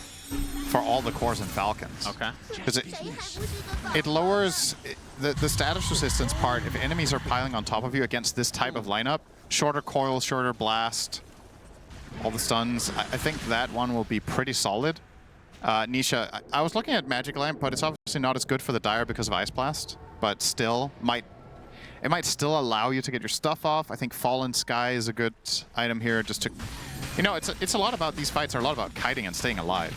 For all the cores and Falcons. Okay. Because it lowers the status resistance part. If enemies are piling on top of you against this type of lineup, shorter coil, shorter blast, all the stuns, I think that one will be pretty solid. Nisha, I was looking at Magic Lamp, but it's obviously not as good for the Dire because of Ice Blast, but still it might still allow you to get your stuff off. I think Fallen Sky is a good item here just to, you know, it's a lot about, these fights are a lot about kiting and staying alive.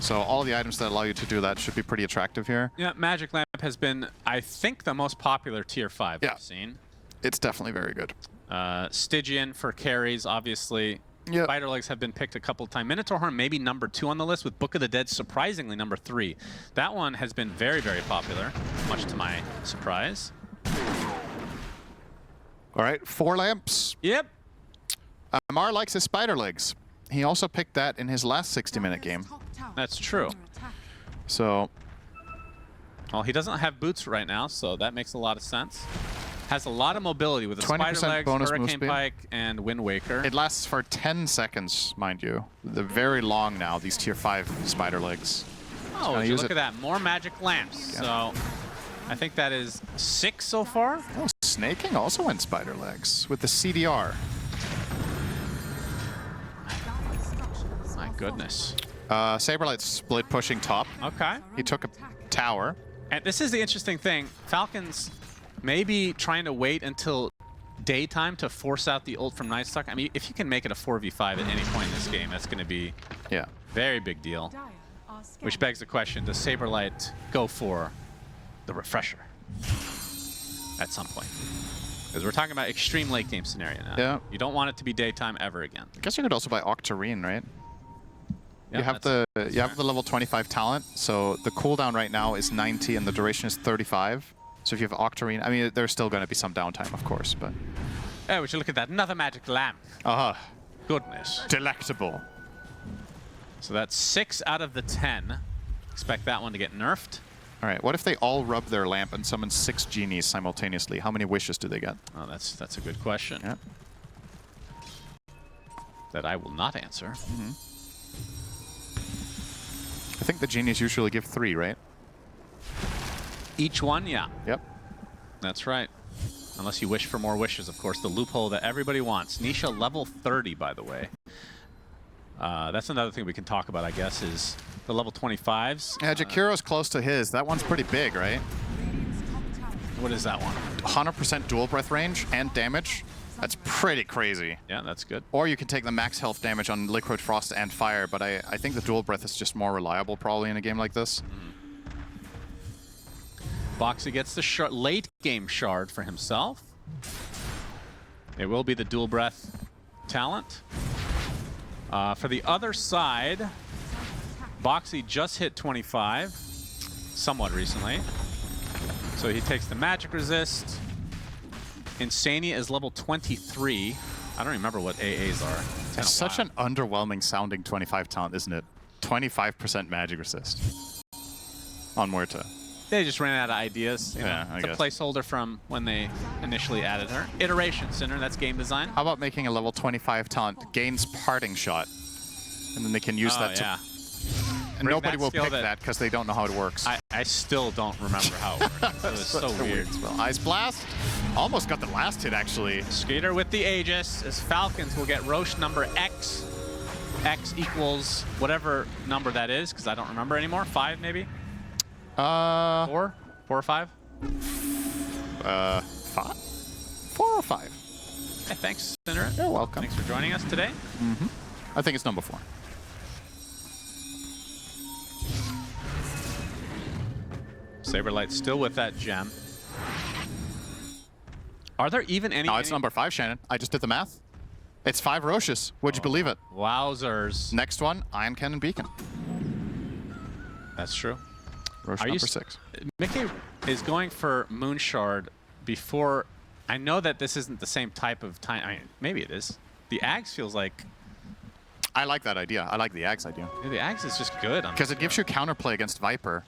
So all the items that allow you to do that should be pretty attractive here. Yeah, Magic Lamp has been, I think, the most popular tier 5 Yeah. I've seen. It's definitely very good. Stygian for carries, obviously. Yep. Spider Legs have been picked a couple of times. Minotaur Horn maybe number 2 on the list, with Book of the Dead surprisingly number 3. That one has been very, very popular, much to my surprise. All right, 4 lamps. Yep. Mar likes his Spider Legs. He also picked that in his last 60-minute game. That's true. So, Well, he doesn't have boots right now, so that makes a lot of sense. Has a lot of mobility with the 20% Spider Legs, bonus move Hurricane speed. Pike, and Wind Waker. it lasts for 10 seconds, mind you. They're very long now, these tier 5 Spider Legs. Oh, would you look at that. More Magic Lamps. Yeah. So I think that is 6 so far. Oh, Snake King also went Spider Legs with the CDR. My goodness. Saberlight split pushing top. Okay. He took a tower. And this is the interesting thing. Falcons maybe trying to wait until daytime to force out the ult from Nightstock. I mean, if you can make it a 4v5 at any point in this game, that's going to be Yeah. very big deal. Which begs the question, does Saberlight go for the refresher at some point? Because we're talking about extreme late game scenario now. Yeah. You don't want it to be daytime ever again. I guess you could also buy Octarine, right? Yeah, you have the level 25 talent, so the cooldown right now is 90 and the duration is 35. So if you have Octarine, I mean, there's still going to be some downtime, of course, but... Oh, we should look at that. Another Magic Lamp. Goodness. Delectable. So that's 6 out of the 10. Expect that one to get nerfed. All right, what if they all rub their lamp and summon 6 genies simultaneously? How many wishes do they get? Oh, that's a good question. Yeah. That I will not answer. I think the genies usually give 3, right? Each one, yeah. Yep. That's right. Unless you wish for more wishes, of course. The loophole that everybody wants. Nisha level 30, by the way. That's another thing we can talk about, I guess, is the level 25s. Yeah, Jakiro's close to his. That one's pretty big, right? What is that one? 100% dual breath range and damage. That's pretty crazy. Yeah, that's good. Or you can take the max health damage on Liquid Frost and Fire, but I think the dual breath is just more reliable probably in a game like this. Boxy gets the late game shard for himself. It will be the dual breath talent. For the other side, Boxy just hit 25 somewhat recently. So he takes the magic resist. Insania is level 23. I don't remember what AAs are. It's such an underwhelming sounding 25 talent, isn't it? 25% magic resist on Muerta. They just ran out of ideas. You know, I it's a guess. placeholder from when they initially added her. Iteration, Cinder, that's game design. How about making a level 25 talent gains parting shot? And then they can use that to... yeah. And Bring nobody that will skill pick that- that because they don't know how it works. I still don't remember how it works. It was so weird. Well, Ice Blast almost got the last hit, actually. Skater with the Aegis, as Falcons will get Roche number X. X equals whatever number that is, because I don't remember anymore. 5, maybe? 4? 4 or 5? 5? 4 or 5? Hey, thanks, Cinder. You're welcome. Thanks for joining us today. I think it's number 4. Saberlight still with that gem. Are there even any? No, it's number 5, Shannon. I just did the math. It's 5 Roches. Would you believe it? Wowzers. Next one, Iron Cannon Beacon. That's true. Roche number 6. Mickey is going for Moonshard before. I know that this isn't the same type of time. I mean, maybe it is. The Ags feels like. I like that idea. I like the Ags idea. Yeah, the Ags is just good. Because it gives you counterplay against Viper.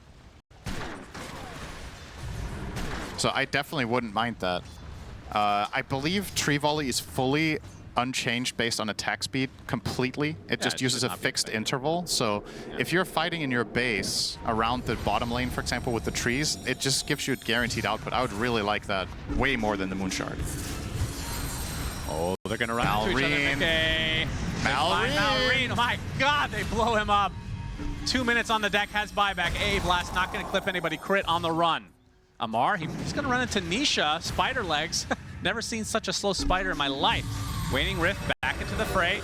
So I definitely wouldn't mind that. I believe Tree Volley is fully unchanged based on attack speed completely. It just uses a fixed interval. So if you're fighting in your base around the bottom lane, for example, with the trees, it just gives you a guaranteed output. I would really like that way more than the Moonshard. Oh, they're going to run into each other. Mickey. Malrine. Oh my God, they blow him up. 2 minutes on the deck, has buyback. Blast not going to clip anybody. Crit on the run. Amar, he's going to run into Nisha. Spider legs. Never seen such a slow spider in my life. Waning Rift back into the fray.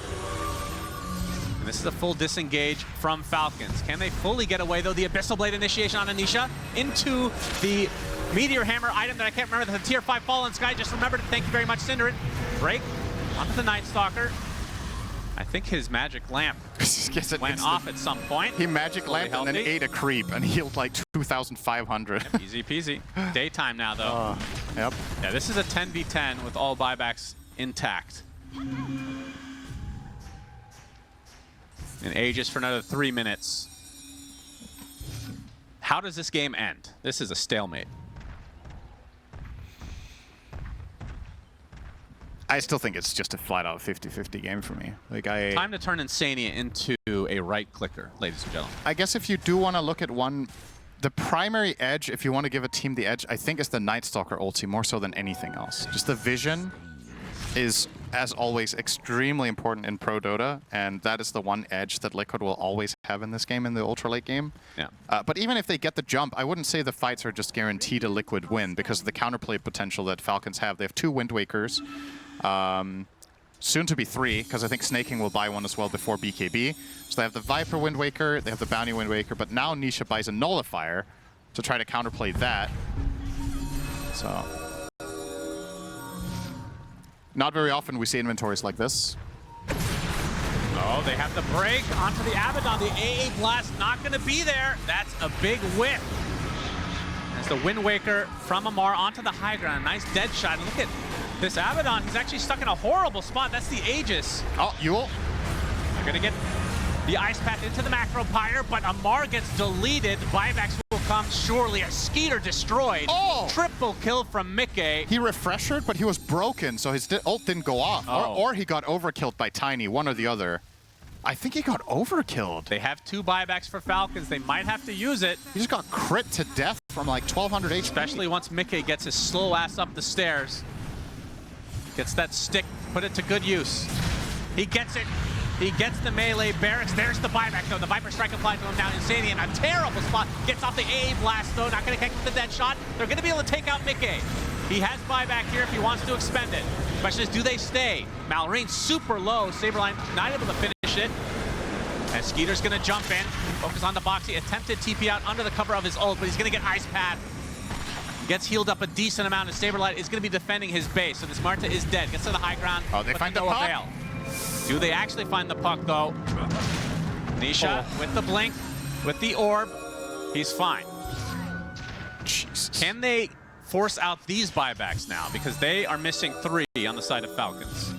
And this is a full disengage from Falcons. Can they fully get away, though? The Abyssal Blade initiation on Anisha into the Meteor Hammer item that I can't remember. The tier 5 Fallen Sky. Just remembered it. Thank you very much, Cinderin. Break onto the Night Stalker. I think his magic lamp went off at some point. He magic lamped and then ate a creep and healed like 2,500. Yep, easy peasy. Daytime now, though. Yep. Yeah, this is a 10v10 with all buybacks intact. And Aegis for another 3 minutes. How does this game end? This is a stalemate. I still think it's just a flat-out 50-50 game for me. Time to turn Insania into a right clicker, ladies and gentlemen. I guess if you do want to look at one, the primary edge, if you want to give a team the edge, I think is the Night Stalker ulti more so than anything else. Just the vision is, as always, extremely important in Pro Dota, and that is the one edge that Liquid will always have in this game, in the ultra late game. Yeah. But even if they get the jump, I wouldn't say the fights are just guaranteed a Liquid win because of the counterplay potential that Falcons have. They have 2 Wind Wakers. Soon to be 3, because I think Snaking will buy one as well before BKB. So they have the Viper Wind Waker, they have the Bounty Wind Waker, but now Nisha buys a Nullifier to try to counterplay that. So not very often we see inventories like this. Oh, they have the break onto the Abaddon. The AA Blast not going to be there. That's a big whiff. As the Wind Waker from Amar onto the high ground. Nice dead shot. And look at this Abaddon. He's actually stuck in a horrible spot. That's the Aegis. Oh, Yule. They're going to get the Ice Path into the Macro Pyre, but Amar gets deleted. Buybacks will come surely. A Skeeter destroyed. Oh! Triple kill from Mickey. He refreshed, but he was broken, so his ult didn't go off. Oh. Or he got overkilled by Tiny, one or the other. I think he got overkilled. They have 2 buybacks for Falcons. They might have to use it. He just got crit to death from like 1,200 HP. Especially once Mickey gets his slow ass up the stairs. Gets that stick, put it to good use. He gets it. He gets the melee barracks. There's the buyback, though. The Viper Strike applied to him now. Insania in a terrible spot. Gets off the AA Blast, though. Not going to connect with the dead shot. They're going to be able to take out Mickey. He has buyback here if he wants to expend it. Question is, do they stay? Malrine super low. Saberline not able to finish it. And Skeeter's going to jump in. Focus on the boxy. Attempted TP out under the cover of his ult, but he's going to get Ice Path. Gets healed up a decent amount, and Saberlight is going to be defending his base. So this Marta is dead. Gets to the high ground. Oh, they find the puck? Avail. Do they actually find the puck, though? Nisha with the blink, with the orb. He's fine. Jesus. Can they force out these buybacks now? Because they are missing 3 on the side of Falcons.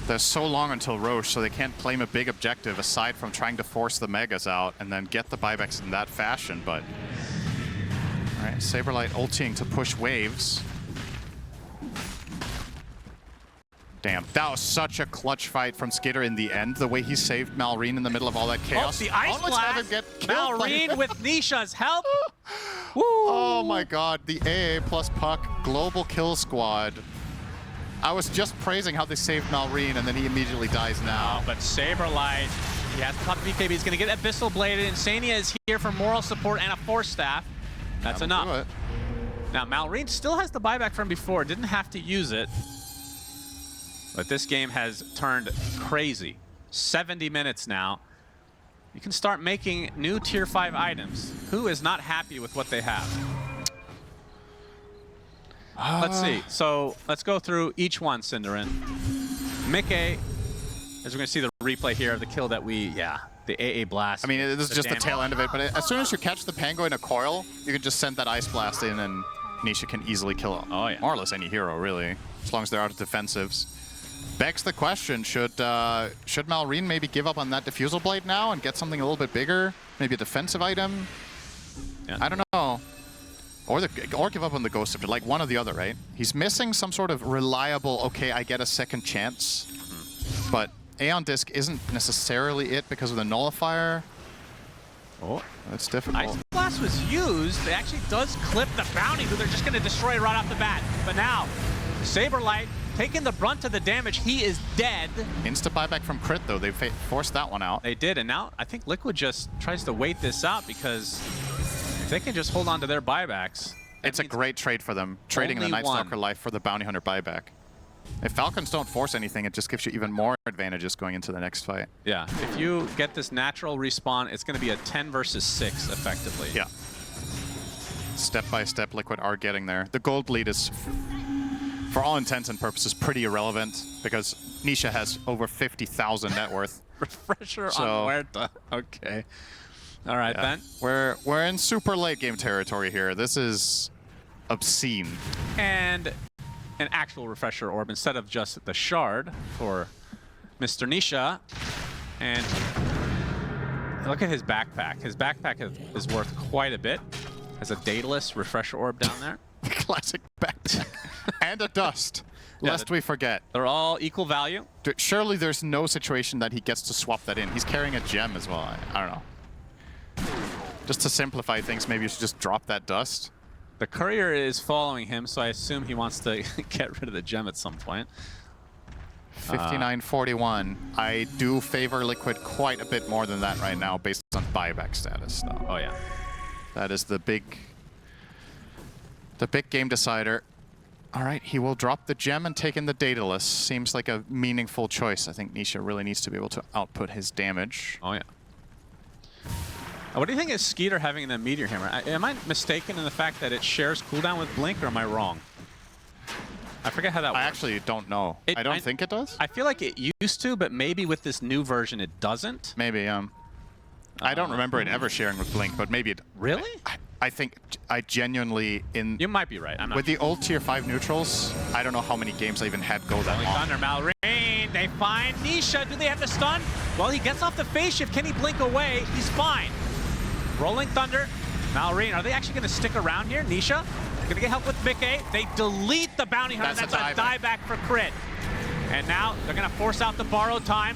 There's so long until Roche, so they can't claim a big objective aside from trying to force the Megas out and then get the buybacks in that fashion, but... All right, Saberlight ulting to push waves. Damn, that was such a clutch fight from Skitter in the end, the way he saved Malrine in the middle of all that chaos. Oh, the Ice Blast! Malrine with Nisha's help! Woo. Oh my god, the AA plus Puck global kill squad. I was just praising how they saved Malrine, and then he immediately dies now. Oh, but Saberlight, he has to pop the BKB. He's going to get Abyssal Bladed. Insania is here for moral support and a Force Staff. That's enough. Now, Malrine still has the buyback from before. Didn't have to use it. But this game has turned crazy. 70 minutes now. You can start making new Tier 5 items. Who is not happy with what they have? Let's see. So let's go through each one, Cinderin. Mickey, as we're going to see the replay here of the kill that the AA blast. I mean, this is just the tail end of it, but as soon as you catch the Pango in a coil, you can just send that Ice Blast in and Nisha can easily kill more or less any hero, really, as long as they're out of defensives. Begs the question, should Malrine maybe give up on that Diffusal Blade now and get something a little bit bigger? Maybe a defensive item? Yeah. I don't know. Or give up on the Ghost Scepter, like one or the other, right? He's missing some sort of reliable, okay, I get a second chance. But Aeon Disc isn't necessarily it because of the Nullifier. Oh, that's difficult. Ice Blast was used. It actually does clip the bounty, who they're just going to destroy right off the bat. But now, Saberlight taking the brunt of the damage. He is dead. Insta buyback from Crit, though. They forced that one out. They did, and now I think Liquid just tries to wait this out because if they can just hold on to their buybacks. It's a great trade for them, trading the Night Stalker life for the Bounty Hunter buyback. If Falcons don't force anything, it just gives you even more advantages going into the next fight. Yeah, if you get this natural respawn, it's going to be a 10 versus 6, effectively. Yeah. Step by step, Liquid are getting there. The gold lead is, for all intents and purposes, pretty irrelevant because Nisha has over 50,000 net worth. Refresher on Huerta. Okay. All right, then. We're in super late game territory here. This is obscene. And an actual refresher orb instead of just the shard for Mr. Nisha. And look at his backpack. His backpack is worth quite a bit. Has a Daedalus refresher orb down there. Classic backpack. And a dust, lest we forget. They're all equal value. Surely there's no situation that he gets to swap that in. He's carrying a gem as well. I don't know. Just to simplify things, maybe you should just drop that dust. The courier is following him, so I assume he wants to get rid of the gem at some point. 59-41. I do favor Liquid quite a bit more than that right now, based on buyback status, though. Oh, yeah. That is the big game decider. All right, he will drop the gem and take in the Daedalus. Seems like a meaningful choice. I think Nisha really needs to be able to output his damage. Oh, yeah. What do you think is Skeeter having the Meteor Hammer? Am I mistaken in the fact that it shares cooldown with Blink, or am I wrong? I forget how that works. I actually don't know. I don't think it does. I feel like it used to, but maybe with this new version it doesn't. Maybe, I don't remember it ever sharing with Blink, but maybe it... Really? I think I genuinely... You might be right. I'm not with the old Tier 5 neutrals, I don't know how many games I even had go that long. Thunder, Malrine, they find Nisha. Do they have the stun? Well, he gets off the phase shift. Can he blink away? He's fine. Rolling Thunder, Malrine, are they actually going to stick around here? Nisha, going to get help with Mickey. They delete the Bounty Hunter. That's a dieback for Crit. And now they're going to force out the borrowed time.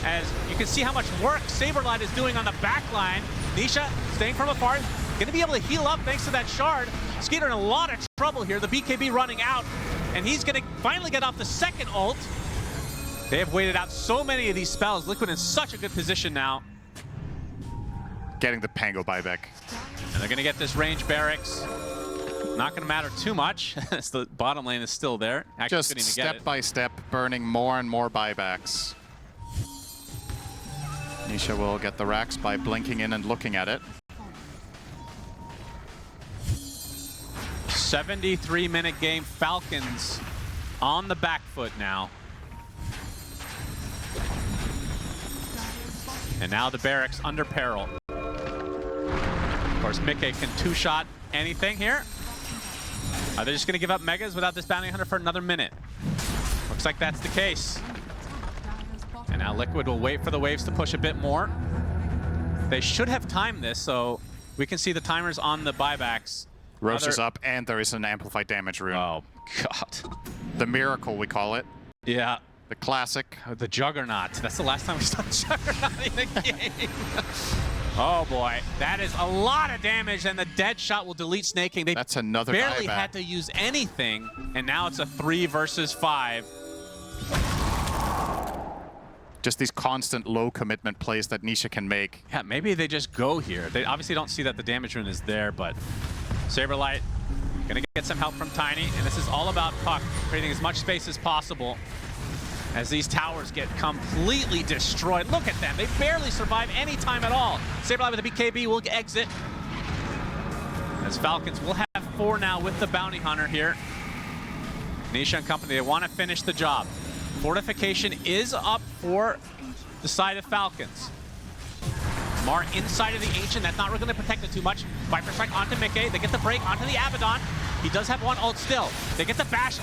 As you can see how much work Saberlight is doing on the back line. Nisha staying from afar, going to be able to heal up thanks to that shard. Skeeter in a lot of trouble here. The BKB running out, and he's going to finally get off the second ult. They have waited out so many of these spells. Liquid in such a good position now. Getting the Pango buyback. And they're going to get this range barracks. Not going to matter too much, as the bottom lane is still there. Actually, just step by step, burning more and more buybacks. Nisha will get the racks by blinking in and looking at it. 73-minute game. Falcons on the back foot now. And now the barracks under peril. Of course, Mickey can two-shot anything here. Are they just going to give up Megas without this Bounty Hunter for another minute? Looks like that's the case. And now Liquid will wait for the waves to push a bit more. They should have timed this, so we can see the timers on the buybacks. Roche is up, and there is an amplified damage rune. Oh, God. The miracle, we call it. Yeah. The classic. The Juggernaut. That's the last time we saw Juggernaut in the game. Oh, boy. That is a lot of damage, and the dead shot will delete Snake King. They That's another barely buyback. had to use anything, and now it's a 3 versus 5. Just these constant low commitment plays that Nisha can make. Yeah, maybe they just go here. They obviously don't see that the damage rune is there, but Saberlight gonna get some help from Tiny, and this is all about Puck, creating as much space as possible as these towers get completely destroyed. Look at them. They barely survive any time at all. Saberlight with the BKB will exit, as Falcons will have 4 now with the Bounty Hunter here. Nisha and company, they want to finish the job. Fortification is up for the side of Falcons. Mar inside of the Ancient, that's not really going to protect it too much. Viper Strike onto Mickey, they get the break onto the Abaddon. He does have one ult still. They get the bash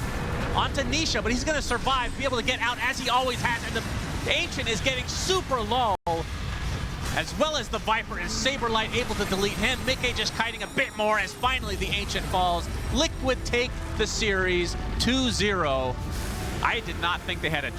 onto Nisha, but he's going to survive, be able to get out as he always has, and the Ancient is getting super low, as well as the Viper and Saberlight able to delete him. Mickey just kiting a bit more as finally the Ancient falls. Liquid take the series 2-0. I did not think they had a